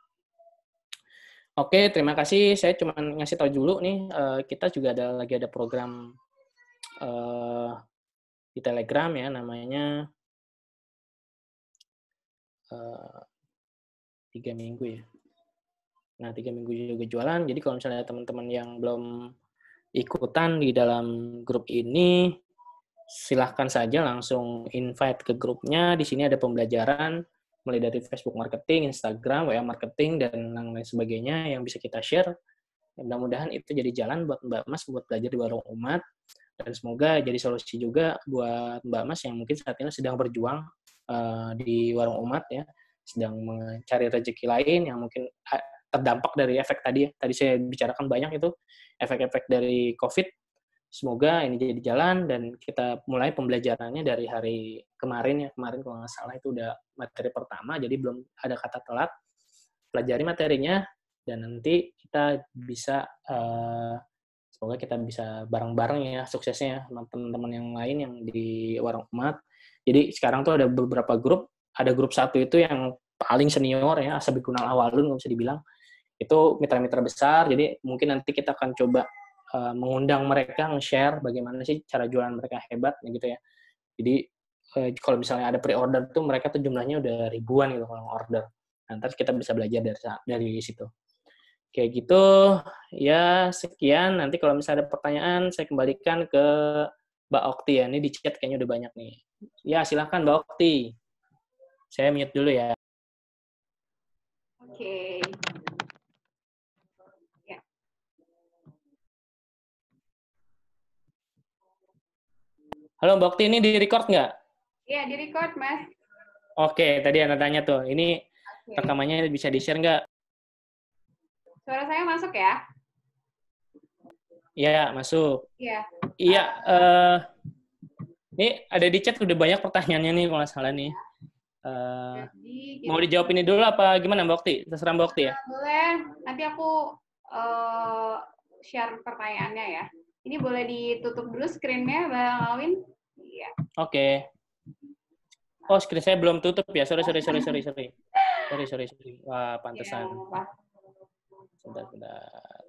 Oke, terima kasih. Saya cuma ngasih tahu dulu nih, kita juga lagi ada program di Telegram ya, namanya 3 minggu ya. Nah, 3 minggu juga jualan. Jadi kalau misalnya teman-teman yang belum ikutan di dalam grup ini, silahkan saja langsung invite ke grupnya. Di sini ada pembelajaran mulai dari Facebook marketing, Instagram, WA marketing, dan lain sebagainya yang bisa kita share. Mudah-mudahan itu jadi jalan buat Mbak Mas buat belajar di Warung Umat. Dan semoga jadi solusi juga buat Mbak Mas yang mungkin saat ini sedang berjuang di Warung Umat ya, sedang mencari rezeki lain yang mungkin terdampak dari efek tadi ya. Tadi saya bicarakan banyak itu efek-efek dari COVID. Semoga ini jadi jalan dan kita mulai pembelajarannya dari hari kemarin ya. Kemarin kalau nggak salah itu udah materi pertama, jadi belum ada kata telat. Pelajari materinya dan nanti kita bisa semoga kita bisa bareng-bareng ya suksesnya sama teman-teman yang lain yang di Warung Umat. Jadi sekarang tuh ada beberapa grup. Ada grup 1 itu yang paling senior ya, Asabiqunal Awalun nggak bisa dibilang. Itu mitra-mitra besar, jadi mungkin nanti kita akan coba mengundang mereka nge-share bagaimana sih cara jualan mereka hebat gitu ya. Jadi kalau misalnya ada pre-order tuh mereka tuh jumlahnya udah ribuan gitu kalau order. Nanti kita bisa belajar dari situ. Kayak gitu, ya sekian. Nanti kalau misalnya ada pertanyaan, saya kembalikan ke Mbak Okti ya. Ini di chat kayaknya udah banyak nih. Ya, silahkan Mbak Okti. Saya mute dulu ya. Oke. Ya. Halo Mbak Okti, ini di-record nggak? Iya, di-record, Mas. Oke, tadi Anda tanya tuh. Ini rekamannya bisa di-share nggak? Suara saya masuk ya? Iya, masuk. Iya. Iya, ini ada di chat udah banyak pertanyaannya nih kalau nggak salah nih. Jadi Mau kita dijawab ini dulu apa gimana Mbak Okti? Terserah Mbak Okti ya? boleh, nanti aku share pertanyaannya ya. Ini boleh ditutup dulu screen-nya, Bang Alwin? Iya. Oke. Oh, screen saya belum tutup ya. Sorry. Wah, Ya, pantesan. apa. Sebentar.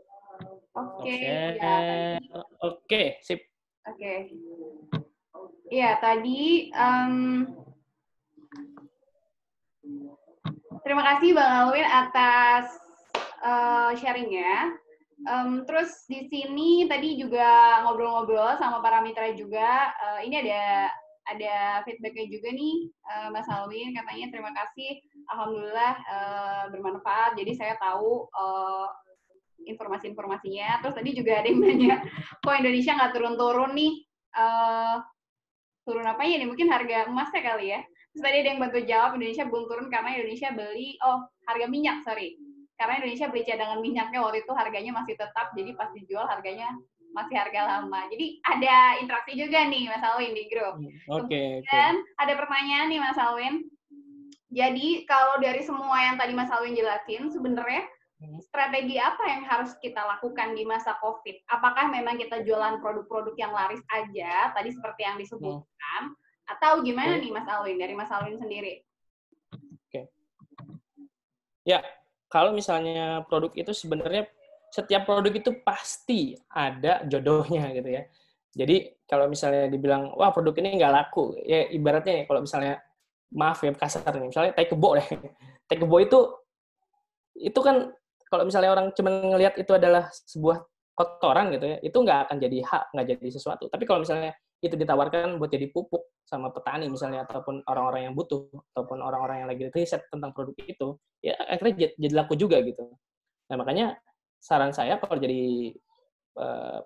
Oke, ya Share. tadi. Oke, sip. Oke. Iya, tadi terima kasih Bang Alwin atas sharingnya. Terus di sini tadi juga ngobrol-ngobrol sama para mitra juga. Ini ada feedbacknya juga nih, Mas Alwin. Katanya terima kasih, alhamdulillah bermanfaat. Jadi saya tahu informasi-informasinya. Terus tadi juga ada yang nanya, kok Indonesia nggak turun-turun nih? Turun apanya nih? Mungkin harga emasnya kali ya. Terus tadi ada yang bantu jawab, Indonesia belum turun karena Indonesia beli, harga minyak, sorry. Karena Indonesia beli cadangan minyaknya waktu itu harganya masih tetap, jadi pas dijual harganya masih harga lama. Jadi ada interaksi juga nih Mas Alwin di grup. Oke. Kemudian ada pertanyaan nih Mas Alwin. Jadi kalau dari semua yang tadi Mas Alwin jelasin, sebenarnya strategi apa yang harus kita lakukan di masa COVID? Apakah memang kita jualan produk-produk yang laris aja, tadi seperti yang disebutkan, atau gimana nih Mas Alwin, dari Mas Alwin sendiri? Oke. Ya, kalau misalnya produk itu sebenarnya setiap produk itu pasti ada jodohnya gitu ya. Jadi kalau misalnya dibilang, wah produk ini nggak laku, ya ibaratnya kalau misalnya, maaf ya kasar nih, misalnya tai kebo deh. Tai kebo itu kan kalau misalnya orang cuma ngelihat itu adalah sebuah kotoran gitu ya, itu nggak akan jadi hak, nggak jadi sesuatu. Tapi kalau misalnya itu ditawarkan buat jadi pupuk sama petani misalnya, ataupun orang-orang yang butuh, ataupun orang-orang yang lagi riset tentang produk itu, ya akhirnya jadi laku juga gitu. Nah makanya saran saya kalau jadi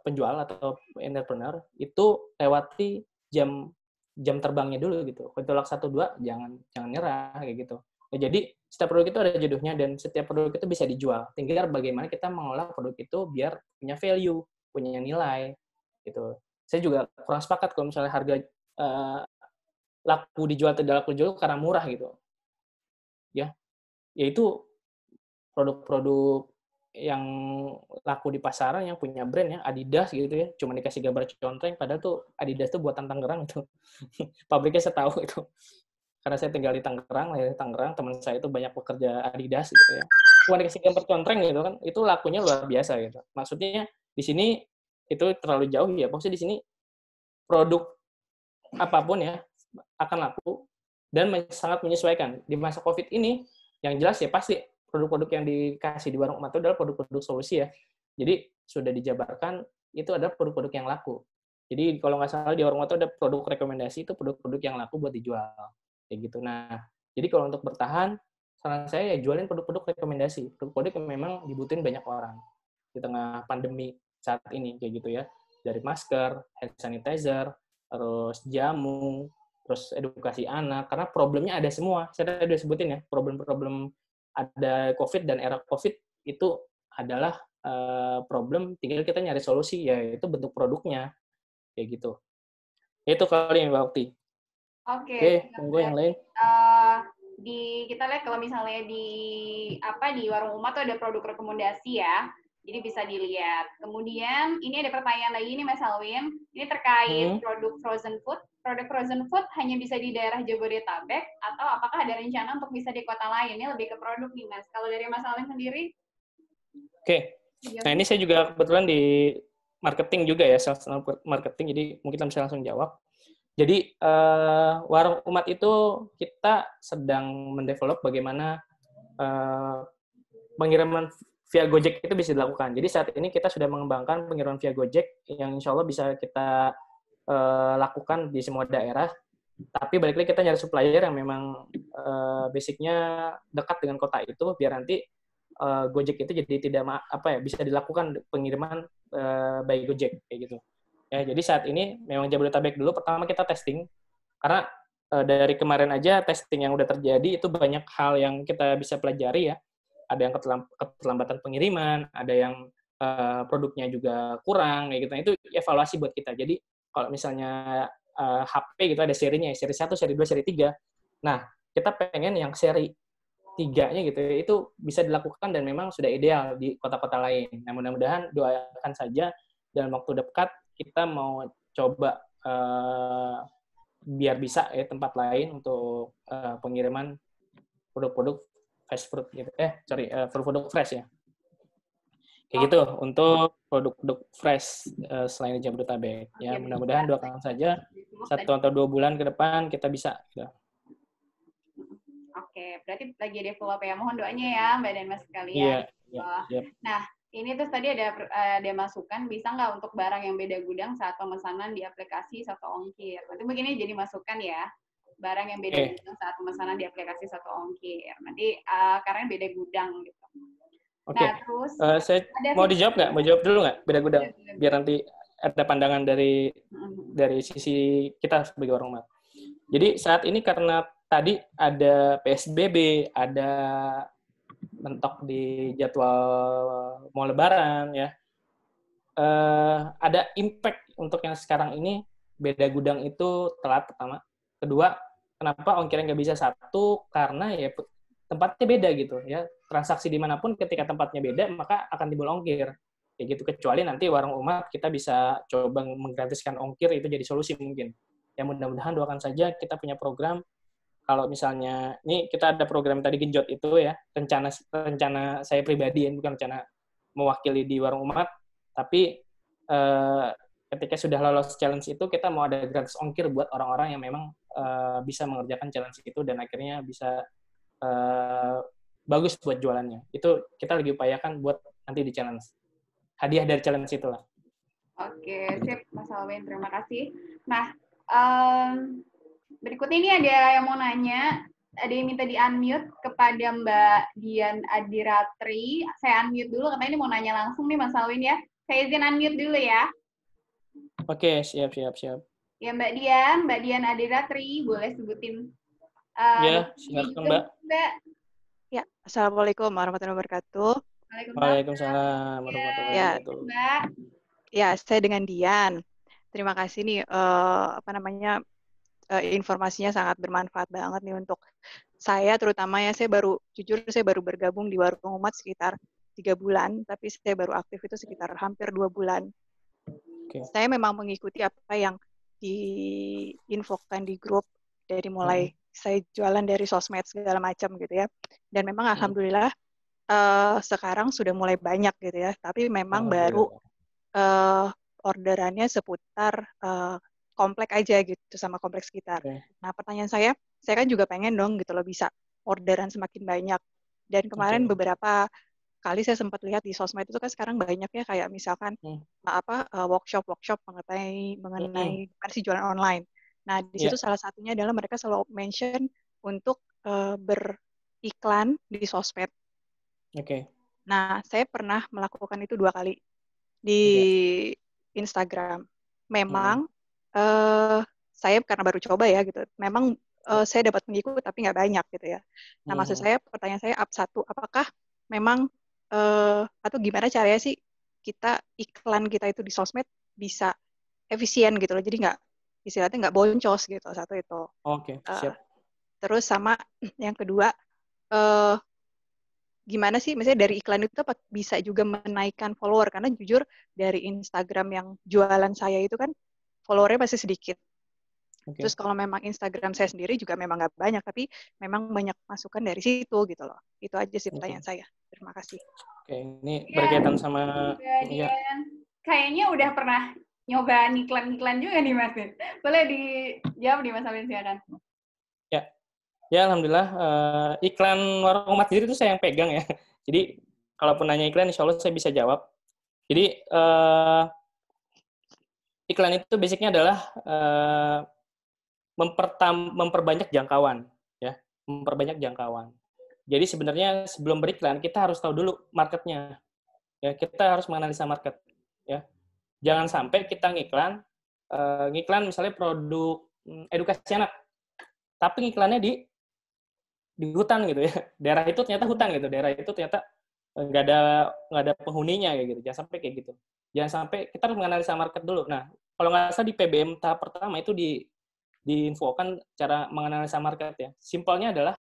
penjual atau entrepreneur itu lewati jam terbangnya dulu gitu. Kalau tolak 1-2 jangan nyerah kayak gitu. Ya, jadi setiap produk itu ada jodohnya dan setiap produk itu bisa dijual. Tinggal bagaimana kita mengolah produk itu biar punya value, punya nilai gitu. Saya juga kurang sepakat kalau misalnya harga laku dijual tidak laku dijual karena murah gitu. Ya, yaitu produk-produk yang laku di pasaran yang punya brand ya, Adidas gitu ya, cuma dikasih gambar contreng, padahal tuh Adidas tuh buatan Tangerang itu. Pabriknya saya tahu itu. Karena saya tinggal di Tangerang, lahir di Tangerang, teman saya itu banyak pekerja Adidas gitu ya. Cuma dikasih gambar contreng gitu kan, itu lakunya luar biasa gitu. Maksudnya di sini itu terlalu jauh ya, maksudnya di sini produk apapun ya akan laku dan sangat menyesuaikan. Di masa COVID ini, yang jelas ya pasti produk-produk yang dikasih di warung emak itu adalah produk-produk solusi ya. Jadi sudah dijabarkan itu adalah produk-produk yang laku. Jadi kalau nggak salah di warung emak itu ada produk rekomendasi, itu produk-produk yang laku buat dijual. Kayak gitu. Nah, jadi kalau untuk bertahan, saran saya ya jualin produk-produk rekomendasi. Produk-produk yang memang dibutuhin banyak orang di tengah pandemi saat ini kayak gitu ya. Dari masker, hand sanitizer, terus jamu, terus edukasi anak, karena problemnya ada semua. Saya tadi udah sebutin ya, problem-problem ada COVID dan era COVID itu adalah problem, tinggal kita nyari solusi, yaitu bentuk produknya, kayak gitu. Itu kali Mbak Okti. Oke, Oke, monggo yang berarti lain. kita lihat kalau misalnya di warung umat tuh ada produk rekomendasi ya, jadi bisa dilihat. Kemudian ini ada pertanyaan lagi nih Mas Alwin, ini terkait produk frozen food. Produk frozen food hanya bisa di daerah Jabodetabek atau apakah ada rencana untuk bisa di kota lain? Ini lebih ke produk nih Mas. Kalau dari Mas Alwin sendiri? Oke, nah ini saya juga kebetulan di marketing juga ya, sales marketing, jadi mungkin bisa langsung jawab. Jadi warung umat itu kita sedang mendevelop bagaimana pengiriman via Gojek itu bisa dilakukan. Jadi saat ini kita sudah mengembangkan pengiriman via Gojek yang insya Allah bisa kita lakukan di semua daerah. Tapi balik lagi kita nyari supplier yang memang basicnya dekat dengan kota itu, biar nanti Gojek itu jadi tidak bisa dilakukan pengiriman by Gojek kayak gitu. Ya, jadi saat ini memang Jabodetabek dulu pertama kita testing karena dari kemarin aja testing yang udah terjadi itu banyak hal yang kita bisa pelajari ya. Ada yang keterlambatan pengiriman, ada yang produknya juga kurang kayak gitu. Nah, itu evaluasi buat kita. Jadi kalau misalnya HP gitu ada serinya, seri 1, seri 2, seri 3. Nah, kita pengen yang seri 3-nya gitu ya, itu bisa dilakukan dan memang sudah ideal di kota-kota lain. Nah, mudah-mudahan doakan saja dalam waktu dekat kita mau coba biar bisa ya tempat lain untuk pengiriman produk-produk fast food gitu. Produk-produk fresh ya. Kayak gitu untuk produk-produk fresh selain di Jabodetabek. Ya, mudah-mudahan doakan saja 1 atau 2 bulan ke depan kita bisa. Gitu. Oke, berarti lagi develop ya. Mohon doanya ya Mbak dan Mas sekalian. Iya. Nah, ini terus tadi ada masukan, bisa nggak untuk barang yang beda gudang saat pemesanan di aplikasi Satu Ongkir? Nanti begini jadi masukan ya, barang yang beda gudang saat pemesanan di aplikasi Satu Ongkir. Nanti karena beda gudang gitu. Oke. Nah, terus saya mau dijawab nggak? Mau jawab dulu nggak beda gudang? Biar nanti ada pandangan dari sisi kita sebagai orang rumah. Jadi saat ini karena tadi ada PSBB, ada mentok di jadwal mau Lebaran ya, ada impact untuk yang sekarang ini beda gudang itu telat pertama. Kedua, kenapa ongkirnya nggak bisa satu? Karena ya tempatnya beda gitu ya. Transaksi dimanapun ketika tempatnya beda maka akan timbul ongkir. Kayak gitu, kecuali nanti warung umat kita bisa coba menggratiskan ongkir, itu jadi solusi mungkin. Ya mudah-mudahan doakan saja kita punya program. Kalau misalnya ini kita ada program tadi genjot itu ya, rencana saya pribadi ya, bukan rencana mewakili di warung umat, tapi ketika sudah lolos challenge itu kita mau ada gratis ongkir buat orang-orang yang memang bisa mengerjakan challenge itu dan akhirnya bisa bagus buat jualannya. Itu kita lagi upayakan buat nanti di challenge. Hadiah dari challenge itulah. Oke, sip Mas Alwin, terima kasih. Nah, berikutnya ini ada yang mau nanya, ada yang minta di-unmute kepada Mbak Dian Adiratri. Saya unmute dulu, katanya ini mau nanya langsung nih Mas Alwin ya. Saya izin unmute dulu ya. Oke, siap. Ya Mbak Dian Adiratri, boleh sebutin. Ya, silakan Mbak. Ya, Assalamualaikum warahmatullahi wabarakatuh. Waalaikumsalam warahmatullahi wabarakatuh. Mbak. Ya, saya dengan Dian. Terima kasih nih, informasinya sangat bermanfaat banget nih untuk saya, terutama ya saya baru bergabung di Warung Umat sekitar 3 bulan, tapi saya baru aktif itu sekitar hampir 2 bulan. Okay. Saya memang mengikuti apa yang diinfokan di grup dari mulai saya jualan dari sosmed segala macam gitu ya. Dan memang alhamdulillah sekarang sudah mulai banyak gitu ya. Tapi memang baru orderannya seputar komplek aja gitu sama kompleks sekitar. Okay. Nah pertanyaan saya kan juga pengen dong gitu loh bisa orderan semakin banyak. Dan kemarin beberapa kali saya sempat lihat di sosmed itu kan sekarang banyak ya kayak misalkan workshop mengenai gimana sih jualan online. Nah di situ salah satunya adalah mereka selalu mention untuk beriklan di sosmed. Oke. Okay. Nah saya pernah melakukan itu 2 kali di Instagram. Memang saya karena baru coba ya gitu. Memang saya dapat pengikut tapi nggak banyak gitu ya. Nah maksud saya pertanyaan saya satu, apakah memang atau gimana caranya sih kita iklan kita itu di sosmed bisa efisien gitu loh, jadi nggak istilahnya nggak boncos gitu, satu itu. Oke, siap. Terus sama yang kedua, gimana sih misalnya dari iklan itu bisa juga menaikkan follower, karena jujur dari Instagram yang jualan saya itu kan followernya masih sedikit. Okay. Terus kalau memang Instagram saya sendiri juga memang nggak banyak, tapi memang banyak masukan dari situ gitu loh. Itu aja sih pertanyaan saya. Terima kasih. Oke, ini berkaitan sama... Kayaknya udah pernah nyoba iklan-iklan juga nih Mas. Boleh dijawab nih Mas Alwin, silakan. Ya, alhamdulillah. Iklan Warung Umat sendiri itu saya yang pegang ya. Jadi, kalaupun nanya iklan, insya Allah saya bisa jawab. Jadi, iklan itu basicnya adalah memperbanyak jangkauan, ya, memperbanyak jangkauan. Jadi sebenarnya sebelum beriklan kita harus tahu dulu marketnya, ya, kita harus menganalisa market, ya. Jangan sampai kita ngiklan misalnya produk edukasi anak, tapi iklannya di hutan gitu ya. Daerah itu ternyata hutan gitu. Daerah itu ternyata nggak ada penghuninya kayak gitu. Jangan sampai kayak gitu. Jangan sampai kita harus menganalisa market dulu. Nah, kalau nggak salah di PBM tahap pertama itu diinfokan cara menganalisa market ya. Simpelnya adalah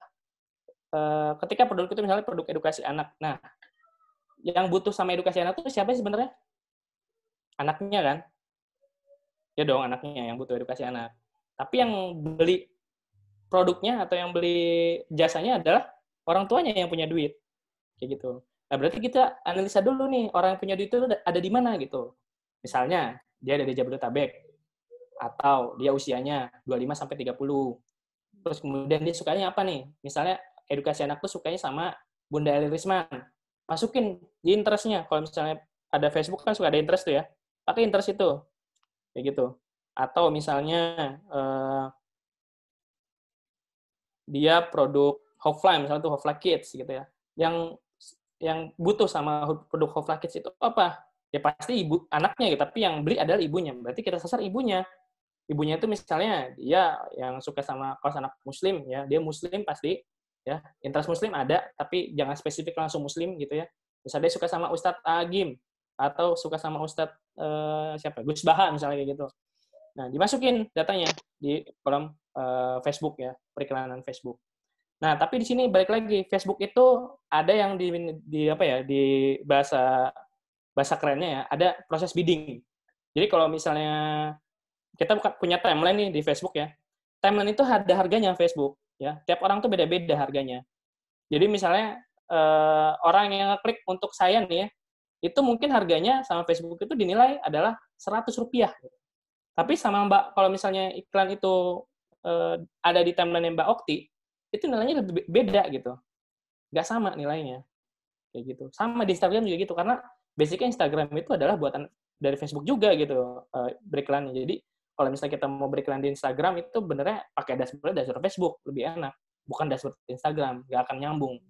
ketika produk itu misalnya produk edukasi anak. Nah, yang butuh sama edukasi anak itu siapa sih sebenarnya? Anaknya kan? Ya dong, anaknya yang butuh edukasi anak. Tapi yang beli produknya atau yang beli jasanya adalah orang tuanya yang punya duit. Kayak gitu. Nah, berarti kita analisa dulu nih, orang yang punya duit itu ada di mana gitu. Misalnya, dia ada di Jabodetabek, atau dia usianya 25-30. Terus kemudian dia sukanya apa nih? Misalnya, edukasi anak tuh sukanya sama Bunda Eli Risman. Masukin di interest-nya. Kalau misalnya ada Facebook kan suka ada interest tuh ya. Pakai interest itu. Kayak gitu. Atau misalnya, dia produk Hofla, misalnya tuh Hofla Kids gitu ya. Yang butuh sama produk Hofla Kids itu apa? Ya pasti anaknya gitu, tapi yang beli adalah ibunya. Berarti kita sasar ibunya. Ibunya itu misalnya dia yang suka sama kaos anak muslim ya, dia muslim pasti ya. Interest muslim ada, tapi jangan spesifik langsung muslim gitu ya. Misalnya dia suka sama Ustadz Agim atau suka sama Ustadz siapa? Gus Baha misalnya kayak gitu. Nah, dimasukin datanya di kolom Facebook ya, periklanan Facebook. Nah, tapi di sini balik lagi, Facebook itu ada yang di apa ya, di bahasa kerennya ya, ada proses bidding. Jadi kalau misalnya kita punya timeline nih di Facebook ya, timeline itu ada harganya Facebook ya. Tiap orang tuh beda-beda harganya. Jadi misalnya orang yang klik untuk saya nih ya, itu mungkin harganya sama Facebook itu dinilai adalah Rp100. Tapi sama Mbak, kalau misalnya iklan itu ada di timeline Mbak Okti, itu nilainya lebih beda gitu. Nggak sama nilainya. Kayak gitu. Sama di Instagram juga gitu, karena basicnya Instagram itu adalah buatan dari Facebook juga gitu, beriklannya. Jadi, kalau misalnya kita mau beriklan di Instagram, itu benernya pakai dashboard Facebook, lebih enak. Bukan dashboard Instagram, nggak akan nyambung.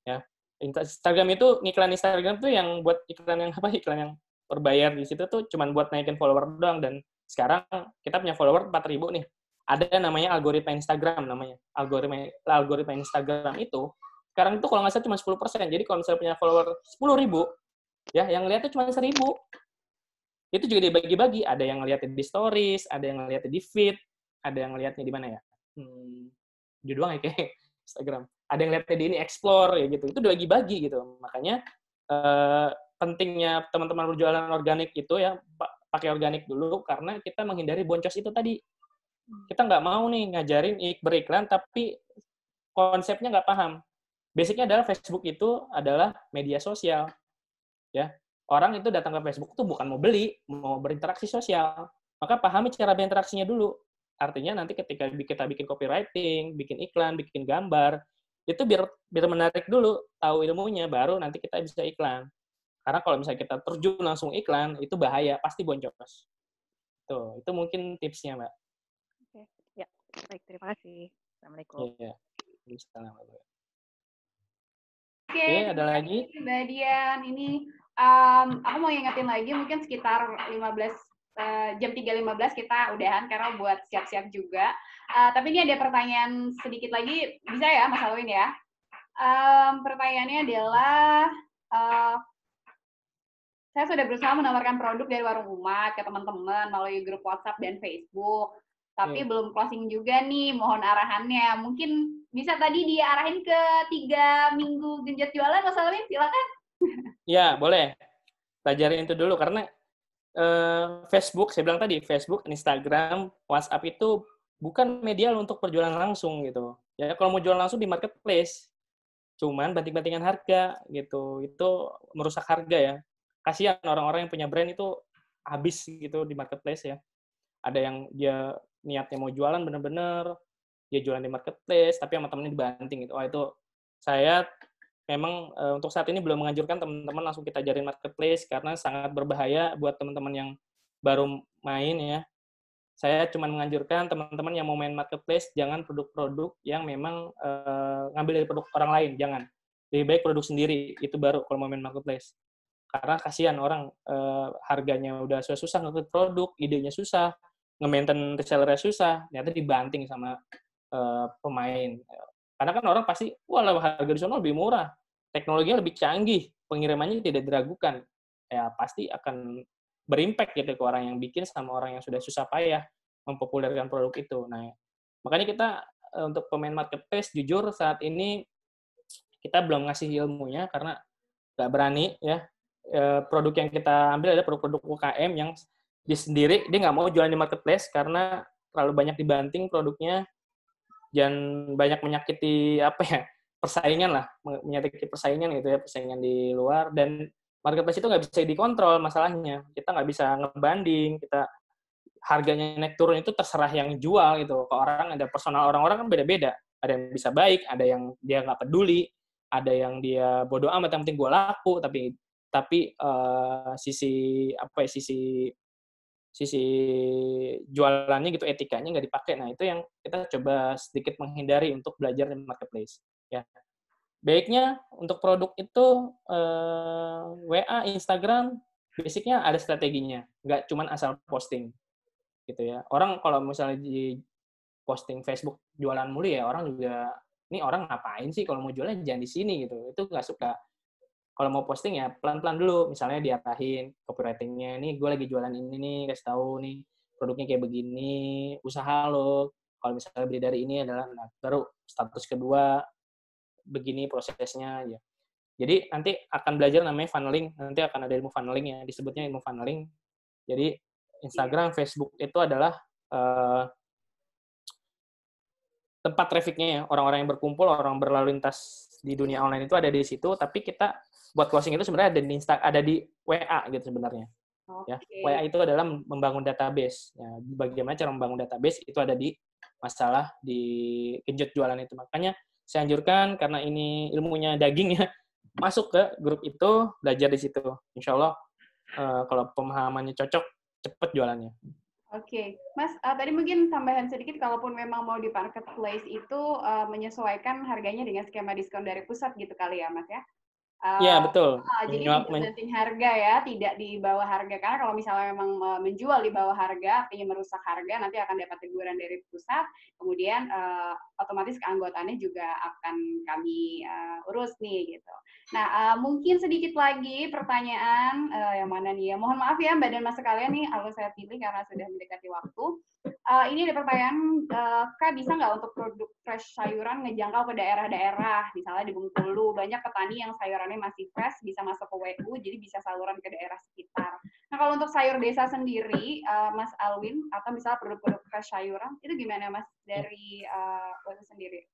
Ya. Instagram itu, ngiklan Instagram tuh yang buat iklan yang berbayar di situ tuh cuman buat naikin follower doang, dan sekarang kita punya follower 4.000 nih. Ada namanya algoritma Instagram namanya. Algoritma Instagram itu sekarang itu kalau nggak salah cuma 10%. Jadi kalau misalnya punya follower 10.000, ya yang lihat itu cuma 1.000. Itu juga dibagi-bagi. Ada yang ngeliatnya di stories, ada yang ngeliatnya di feed, ada yang ngeliatnya di mana ya? Di doang ya kayak Instagram. Ada yang ngeliatnya di ini explore ya gitu. Itu dibagi-bagi gitu. Makanya pentingnya teman-teman berjualan organik itu ya pakai organik dulu karena kita menghindari boncos itu tadi. Kita nggak mau nih ngajarin beriklan tapi konsepnya nggak paham. Basicnya adalah Facebook itu adalah media sosial. Ya, orang itu datang ke Facebook itu bukan mau beli, mau berinteraksi sosial. Maka pahami cara berinteraksinya dulu. Artinya nanti ketika kita bikin copywriting, bikin iklan, bikin gambar, itu biar menarik dulu, tahu ilmunya, baru nanti kita bisa iklan. Karena kalau misalnya kita terjun langsung iklan, itu bahaya, pasti boncos. Tuh, itu mungkin tipsnya, Mbak. Oke, ya, baik, terima kasih. Assalamualaikum. Iya. Assalamualaikum. Oke, ada lagi? Mbak Dian, ini aku mau ingetin lagi mungkin sekitar jam 3.15 kita udahan karena buat siap-siap juga. Tapi ini ada pertanyaan sedikit lagi, bisa ya Mas Alwin ya? Pertanyaannya adalah, saya sudah berusaha menawarkan produk dari Warung Umat ke teman-teman melalui grup WhatsApp dan Facebook, tapi belum closing juga nih, mohon arahannya. Mungkin bisa tadi diarahin ke 3 minggu genjot jualan, Mas Alwin, silakan. Ya, boleh. Pelajarin itu dulu, karena Facebook, saya bilang tadi, Facebook, Instagram, WhatsApp itu bukan media untuk perjualan langsung gitu. Ya, kalau mau jual langsung di marketplace, cuman banting-bantingan harga gitu, itu merusak harga ya. Kasihan orang-orang yang punya brand itu habis gitu di marketplace ya. Ada yang dia niatnya mau jualan bener-bener, dia jualan di marketplace, tapi sama temennya dibanting gitu. Itu saya memang untuk saat ini belum menganjurkan teman-teman langsung kita ajarin marketplace karena sangat berbahaya buat teman-teman yang baru main ya. Saya cuma menganjurkan teman-teman yang mau main marketplace jangan produk-produk yang memang ngambil dari produk orang lain, jangan. Lebih baik produk sendiri, itu baru kalau mau main marketplace. Karena kasihan orang harganya udah susah nge-produk, idenya susah, nge-maintain resellernya susah, ternyata dibanting sama pemain. Karena kan orang pasti, wah harga di sana lebih murah, teknologinya lebih canggih, pengirimannya tidak diragukan. Ya pasti akan berimpact gitu ke orang yang bikin sama orang yang sudah susah payah mempopulerkan produk itu. Nah, makanya kita untuk pemain marketplace, jujur saat ini kita belum ngasih ilmunya karena nggak berani ya. Produk yang kita ambil adalah produk-produk UKM yang dia sendiri, dia nggak mau jualan di marketplace karena terlalu banyak dibanting produknya, dan banyak menyakiti persaingan lah, menyakiti persaingan gitu ya, persaingan di luar. Dan marketplace itu nggak bisa dikontrol masalahnya, kita nggak bisa ngebanding, kita harganya naik turun itu terserah yang jual gitu. Ke orang ada personal orang-orang kan beda-beda, ada yang bisa baik, ada yang dia nggak peduli, ada yang dia bodoh amat yang penting gue laku, tapi sisi jualannya gitu, etikanya nggak dipakai. Nah, itu yang kita coba sedikit menghindari untuk belajar di marketplace. Ya. Baiknya untuk produk itu WA, Instagram, basicnya ada strateginya. Nggak cuma asal posting. Gitu ya. Orang kalau misalnya di posting Facebook jualan mulu ya, orang juga, ini orang ngapain sih kalau mau jualan jangan di sini gitu. Itu nggak suka. Kalau mau posting ya pelan-pelan dulu, misalnya diarahin copywriting-nya, nih gue lagi jualan ini nih, kasih tahu nih produknya kayak begini, usaha lo, kalau misalnya beli dari ini adalah, nah, baru status kedua, begini prosesnya ya. Jadi nanti akan belajar namanya funneling, nanti akan ada ilmu funneling ya, disebutnya ilmu funneling. Jadi Instagram, Facebook itu adalah tempat trafficnya ya, orang-orang yang berkumpul, orang berlalu lintas di dunia online itu ada di situ, tapi kita buat closing itu sebenarnya ada di WA gitu sebenarnya. Ya, WA itu adalah membangun database. Ya, bagaimana cara membangun database itu ada di masalah di genjot jualan itu. Makanya saya anjurkan, karena ini ilmunya daging ya, masuk ke grup itu, belajar di situ. Insya Allah kalau pemahamannya cocok, cepet jualannya. Oke, Mas, tadi mungkin tambahan sedikit, kalaupun memang mau di marketplace itu menyesuaikan harganya dengan skema diskon dari pusat gitu kali ya, Mas ya? Iya, betul. Jadi tidak banting harga ya, tidak di bawah harga. Karena kalau misalnya memang menjual di bawah harga, artinya merusak harga, nanti akan dapat teguran dari pusat. Kemudian otomatis keanggotaannya juga akan kami urus nih gitu. Nah, mungkin sedikit lagi pertanyaan yang mana nih ya. Mohon maaf ya Mbak dan Mas sekalian nih, harus saya pilih karena sudah mendekati waktu. Ini ada pertanyaan, Kak bisa nggak untuk produk fresh sayuran ngejangkau ke daerah-daerah, misalnya di Bengkulu, banyak petani yang sayurannya masih fresh, bisa masuk ke WU, jadi bisa saluran ke daerah sekitar. Nah, kalau untuk sayur desa sendiri, Mas Alwin, atau misalnya produk-produk fresh sayuran, itu gimana Mas dari WU sendiri?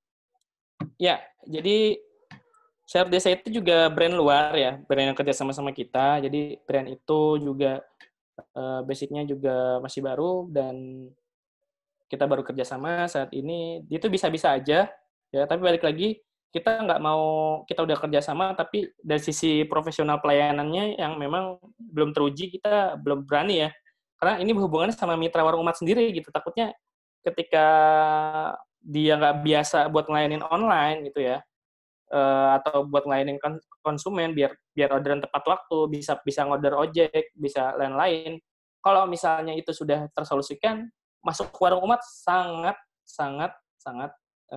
Ya, jadi sayur desa itu juga brand luar ya, brand yang kerja sama kita, jadi brand itu juga basicnya juga masih baru, dan kita baru kerjasama saat ini. Itu bisa-bisa aja ya, tapi balik lagi kita nggak mau, kita udah kerjasama tapi dari sisi profesional pelayanannya yang memang belum teruji, kita belum berani ya, karena ini berhubungannya sama mitra warung umat sendiri gitu. Takutnya ketika dia nggak biasa buat ngelayanin online gitu ya, atau buat ngelayanin konsumen biar orderan tepat waktu, bisa ngorder ojek, bisa lain-lain. Kalau misalnya itu sudah tersolusikan, masuk ke warung umat sangat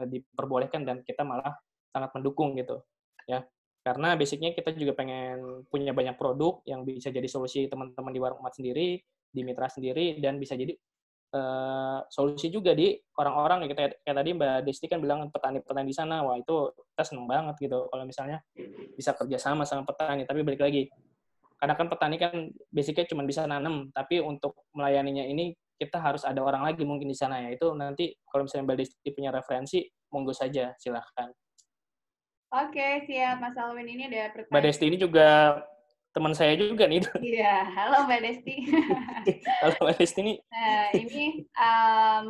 diperbolehkan, dan kita malah sangat mendukung gitu ya. Karena basicnya kita juga pengen punya banyak produk yang bisa jadi solusi teman-teman di warung umat sendiri, di mitra sendiri, dan bisa jadi solusi juga di orang-orang kayak tadi Mbak Desti kan bilang petani-petani di sana. Wah, itu kita seneng banget gitu kalau misalnya bisa kerjasama sama petani. Tapi balik lagi, karena kan petani kan basicnya cuma bisa nanam, tapi untuk melayaninya ini kita harus ada orang lagi mungkin di sana ya. Itu nanti kalau misalnya Mbak Desti punya referensi, monggo saja, silahkan. Oke, siap Mas Alwin. Ini ada pertanyaan. Mbak Desti ini juga teman saya juga nih. Iya, halo Mbak Desti. Halo Mbak Desti nih. Nah, ini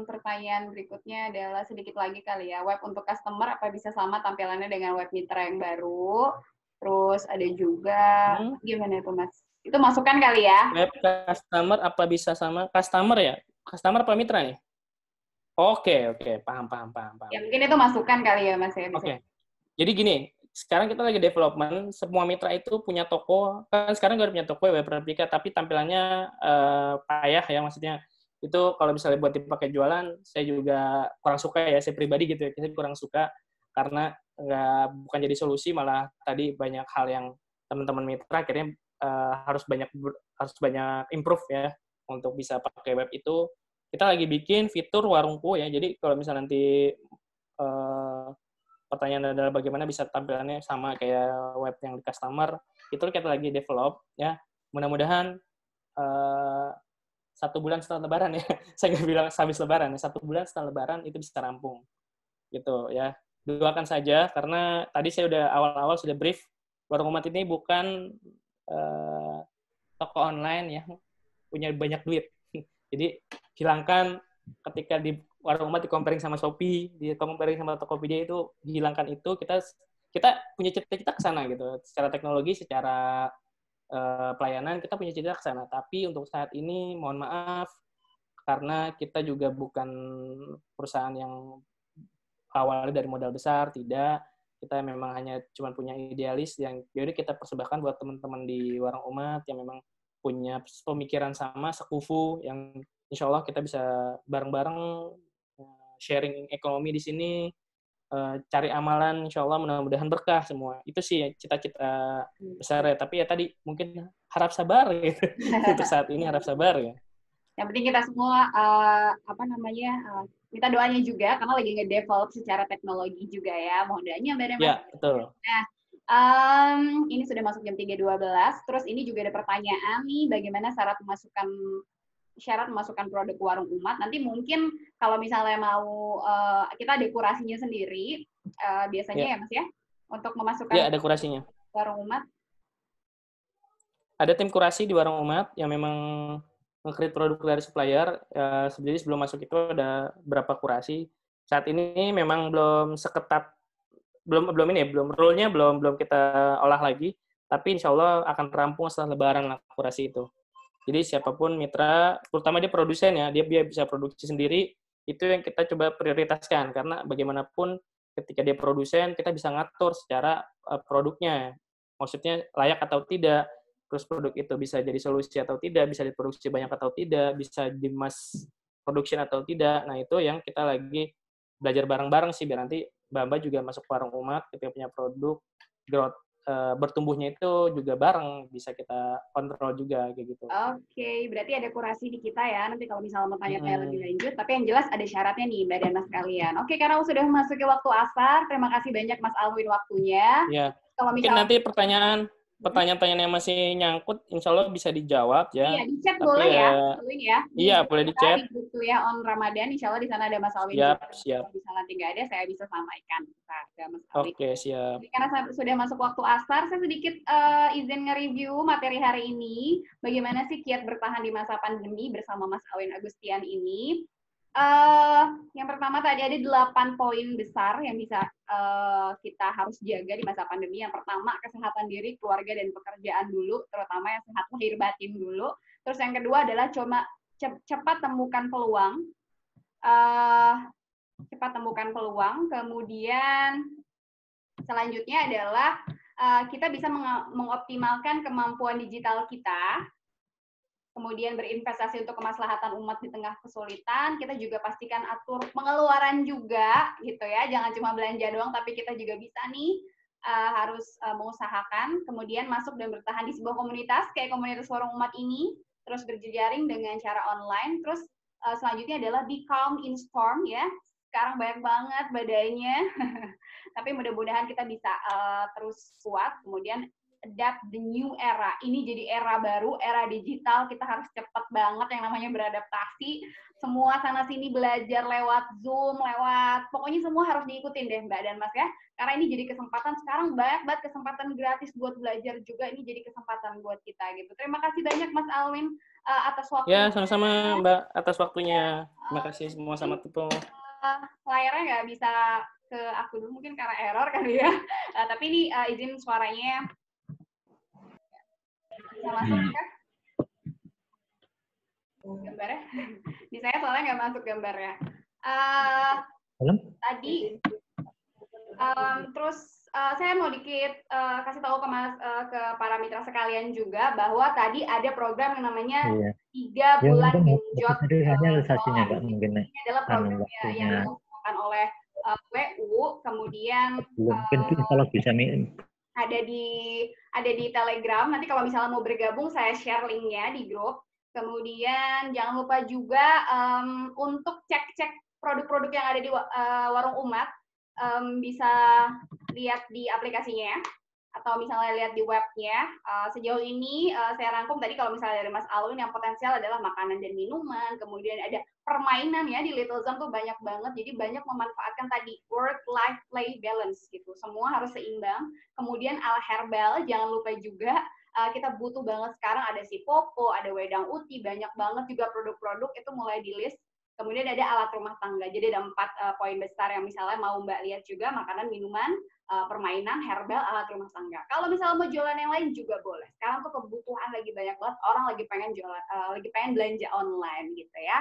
pertanyaan berikutnya adalah sedikit lagi kali ya. Web untuk customer apa bisa sama tampilannya dengan web mitra yang baru? Terus ada juga, gimana itu Mas? Itu masukan kali ya? Web customer apa bisa sama? Customer ya? Customer apa mitra nih? Oke, paham. Ya mungkin itu masukan kali ya Mas ya. Oke. Jadi gini, sekarang kita lagi development, semua mitra itu punya toko, kan sekarang gue punya toko web replika, tapi tampilannya payah ya, maksudnya Itu kalau misalnya buat dipakai jualan, saya juga kurang suka ya, saya pribadi gitu ya, saya kurang suka karena bukan jadi solusi, malah tadi banyak hal yang teman-teman mitra akhirnya harus banyak improve ya untuk bisa pakai web itu. Kita lagi bikin fitur warungku ya, jadi kalau misalnya nanti pertanyaan adalah bagaimana bisa tampilannya sama kayak web yang di customer, itu kita lagi develop ya. Mudah-mudahan 1 bulan setelah Lebaran ya, saya nggak bilang habis Lebaran, 1 bulan setelah Lebaran itu bisa rampung, gitu ya. Doakan saja, karena tadi saya udah awal-awal sudah brief, Warung Umat ini bukan toko online yang punya banyak duit. Jadi hilangkan ketika di Warung Umat di-comparing sama Shopee, di-comparing sama Tokopedia itu, dihilangkan itu, kita punya cita-cita ke sana gitu. Secara teknologi, secara pelayanan kita punya cita ke sana, tapi untuk saat ini mohon maaf karena kita juga bukan perusahaan yang awalnya dari modal besar, tidak, kita memang hanya cuma punya idealis yang jadi kita persembahkan buat teman-teman di Warung Umat yang memang punya pemikiran sama, sekufu, yang insya Allah kita bisa bareng-bareng sharing ekonomi di sini, cari amalan, insya Allah mudah-mudahan berkah semua. Itu sih cita-cita besar ya. Tapi ya tadi mungkin harap sabar gitu. Untuk saat ini harap sabar ya. Yang penting kita semua minta doanya juga karena lagi nge-develop secara teknologi juga ya. Mohon doanya Mbak Demas. Ya, betul. Nah, ini sudah masuk jam 3.12. Terus ini juga ada pertanyaan nih, bagaimana syarat memasukkan produk Warung Umat. Nanti mungkin kalau misalnya mau kita ada kurasinya sendiri, biasanya ya Mas ya, untuk memasukkan ada kurasinya. Warung Umat. Ada tim kurasi di Warung Umat yang memang nge-create produk dari supplier. Jadi sebelum masuk itu ada berapa kurasi. Saat ini memang belum seketat, belum rule-nya belum kita olah lagi, tapi insya Allah akan rampung setelah Lebaran lah kurasi itu. Jadi siapapun mitra, terutama dia produsen ya, dia bisa produksi sendiri, itu yang kita coba prioritaskan. Karena bagaimanapun ketika dia produsen, kita bisa ngatur secara produknya. Maksudnya layak atau tidak, terus produk itu bisa jadi solusi atau tidak, bisa diproduksi banyak atau tidak, bisa di mass production atau tidak. Nah itu yang kita lagi belajar bareng-bareng sih, biar nanti Mbak juga masuk Warung Umat, ketika punya produk, growth bertumbuhnya itu juga bareng, bisa kita kontrol juga kayak gitu. Oke, berarti ada kurasi di kita ya. Nanti kalau misalnya mau tanya-tanya lebih lanjut, tapi yang jelas ada syaratnya nih Mbak dan Mas kalian. Oke, karena sudah memasuki waktu asar, terima kasih banyak Mas Alwin waktunya. Ya. Kalau Mungkin nanti pertanyaan-pertanyaan yang masih nyangkut, insya Allah bisa dijawab ya. Iya, di chat boleh ya, Alwin ya. Iya, boleh di chat. Di grup ya on Ramadan, insya Allah di sana ada Mas Alwin. Siap. Kalau misalnya nanti nggak ada, saya bisa sampaikan ke Mas Alwin. Oke, siap. Jadi, karena sudah masuk waktu asar, saya sedikit izin nge-review materi hari ini. Bagaimana sih kiat bertahan di masa pandemi bersama Mas Alwin Agustian ini. Yang pertama tadi ada 8 poin besar yang bisa kita harus jaga di masa pandemi. Yang pertama, kesehatan diri, keluarga, dan pekerjaan dulu, terutama yang sehat lahir batin dulu. Terus yang kedua adalah cepat temukan peluang. Kemudian selanjutnya adalah kita bisa mengoptimalkan kemampuan digital kita. Kemudian berinvestasi untuk kemaslahatan umat di tengah kesulitan. Kita juga pastikan atur pengeluaran juga, gitu ya. Jangan cuma belanja doang, tapi kita juga bisa nih harus mengusahakan. Kemudian masuk dan bertahan di sebuah komunitas, kayak komunitas Warung Umat ini. Terus berjejaring dengan cara online. Terus selanjutnya adalah be calm in storm, ya. Sekarang banyak banget badainya. Tapi mudah-mudahan kita bisa terus kuat. Kemudian adapt the new era. Ini jadi era baru, era digital. Kita harus cepat banget yang namanya beradaptasi. Semua sana-sini belajar lewat Zoom, pokoknya semua harus diikutin deh Mbak dan Mas ya. Karena ini jadi kesempatan, sekarang banyak banget kesempatan gratis buat belajar juga. Ini jadi kesempatan buat kita gitu. Terima kasih banyak Mas Alwin atas waktunya. Ya, sama-sama Mbak atas waktunya. Terima kasih semua, sama tepung. Layarnya nggak bisa ke aku dulu, mungkin karena error kali ya. Tapi ini izin suaranya bisa masuk ya? Gambarnya? Di saya soalnya nggak masuk gambarnya. Tadi, terus saya mau dikit kasih tahu ke para mitra sekalian juga bahwa tadi ada program yang namanya 3 bulan genjot realisasinya nggak mungkin ini adalah program yang waktunya. dilakukan oleh WU, kemudian Mungkin kalau bisa ada di Telegram. Nanti kalau misalnya mau bergabung, saya share linknya di grup. Kemudian jangan lupa juga untuk cek-cek produk-produk yang ada di Warung Umat, bisa lihat di aplikasinya atau misalnya lihat di webnya. Sejauh ini saya rangkum tadi kalau misalnya dari Mas Alwin yang potensial adalah makanan dan minuman, kemudian ada permainan ya di Little Zam tuh banyak banget, jadi banyak memanfaatkan tadi work life play balance gitu, semua harus seimbang. Kemudian ala herbal jangan lupa juga, kita butuh banget sekarang ada si Popo, ada wedang uti, banyak banget juga produk-produk itu mulai di list. Kemudian ada alat rumah tangga, jadi ada 4 poin besar yang misalnya mau Mbak lihat juga, makanan, minuman, permainan, herbal, alat rumah tangga. Kalau misalnya mau jualan yang lain juga boleh. Sekarang tuh kebutuhan lagi banyak banget, orang lagi pengen jualan, lagi pengen belanja online gitu ya.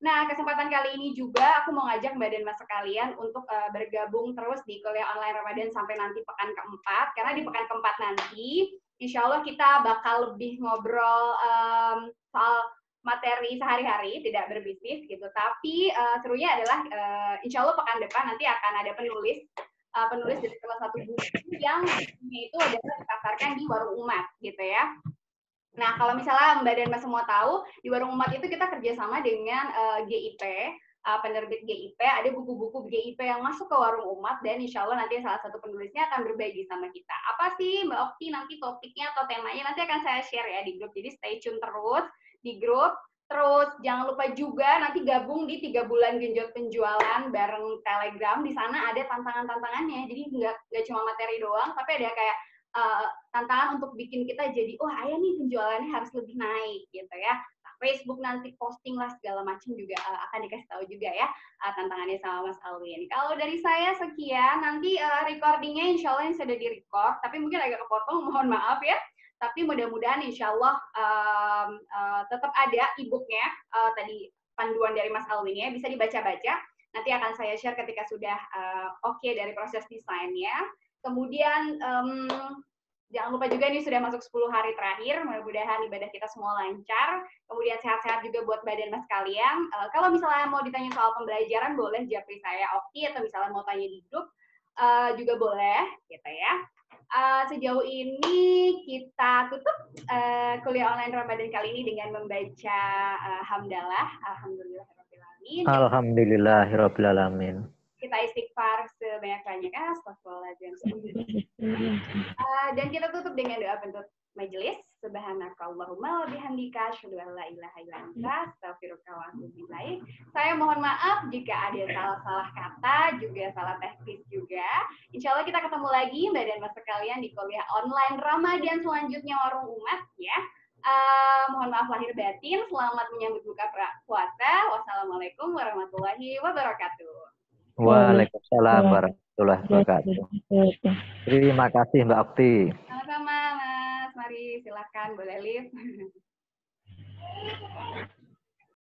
Nah, kesempatan kali ini juga aku mau ngajak Mbak dan Mas sekalian untuk bergabung terus di kuliah online Ramadan sampai nanti pekan keempat, karena di pekan keempat nanti, insya Allah kita bakal lebih ngobrol soal materi sehari-hari, tidak berbisnis gitu. Tapi serunya adalah insya Allah pekan depan nanti akan ada penulis dari salah satu buku yang itu adalah dipasarkan di Warung Umat gitu ya. Nah, kalau misalnya Mbak dan Mas semua tahu, di Warung Umat itu kita kerjasama dengan GIP, penerbit GIP, ada buku-buku GIP yang masuk ke Warung Umat, dan insya Allah nanti salah satu penulisnya akan berbagi sama kita. Apa sih Mbak Okti nanti topiknya atau temanya, nanti akan saya share ya di grup, jadi stay tune terus di grup. Terus jangan lupa juga nanti gabung di 3 bulan genjot penjualan bareng Telegram, di sana ada tantangan-tantangannya, jadi nggak cuma materi doang, tapi ada kayak tantangan untuk bikin kita jadi, oh ayah nih penjualannya harus lebih naik gitu ya. Nah, Facebook nanti posting lah segala macam juga akan dikasih tahu juga ya tantangannya sama Mas Alwin. Kalau dari saya sekian, nanti recordingnya insya Allah yang sudah di-record, tapi mungkin agak kepotong, mohon maaf ya. Tapi mudah-mudahan insya Allah tetap ada e-booknya, tadi panduan dari Mas Alwin ya, bisa dibaca-baca. Nanti akan saya share ketika sudah oke dari proses desainnya. Kemudian jangan lupa juga ini sudah masuk 10 hari terakhir, mudah-mudahan ibadah kita semua lancar, kemudian sehat-sehat juga buat badan mas kalian. Kalau misalnya mau ditanya soal pembelajaran, boleh japri saya Okti, atau misalnya mau tanya di grup, juga boleh, gitu ya. Sejauh ini kita tutup kuliah online Ramadan kali ini dengan membaca hamdalah, alhamdulillahirrahmanirrahim. Alhamdulillahirrahmanirrahim. Kita istighfar sebanyak-banyaknya, astagfirullahaladzim. Dan kita tutup dengan doa penutup majelis. Subhanakallahumma wa bihamdika, asyhadu an la ilaha illa anta, astaghfiruka wa atubu ilaik. Saya mohon maaf jika ada salah-salah kata, juga salah teknis juga. Insya Allah kita ketemu lagi, Mbak dan Mas sekalian, di kuliah online Ramadan selanjutnya Warung Umat ya. Mohon maaf lahir batin. Selamat menyambut buka puasa. Wassalamualaikum warahmatullahi wabarakatuh. Waalaikumsalam warahmatullahi wabarakatuh. Terima kasih Mbak Okti. Sama-sama Mas, mari silakan boleh live.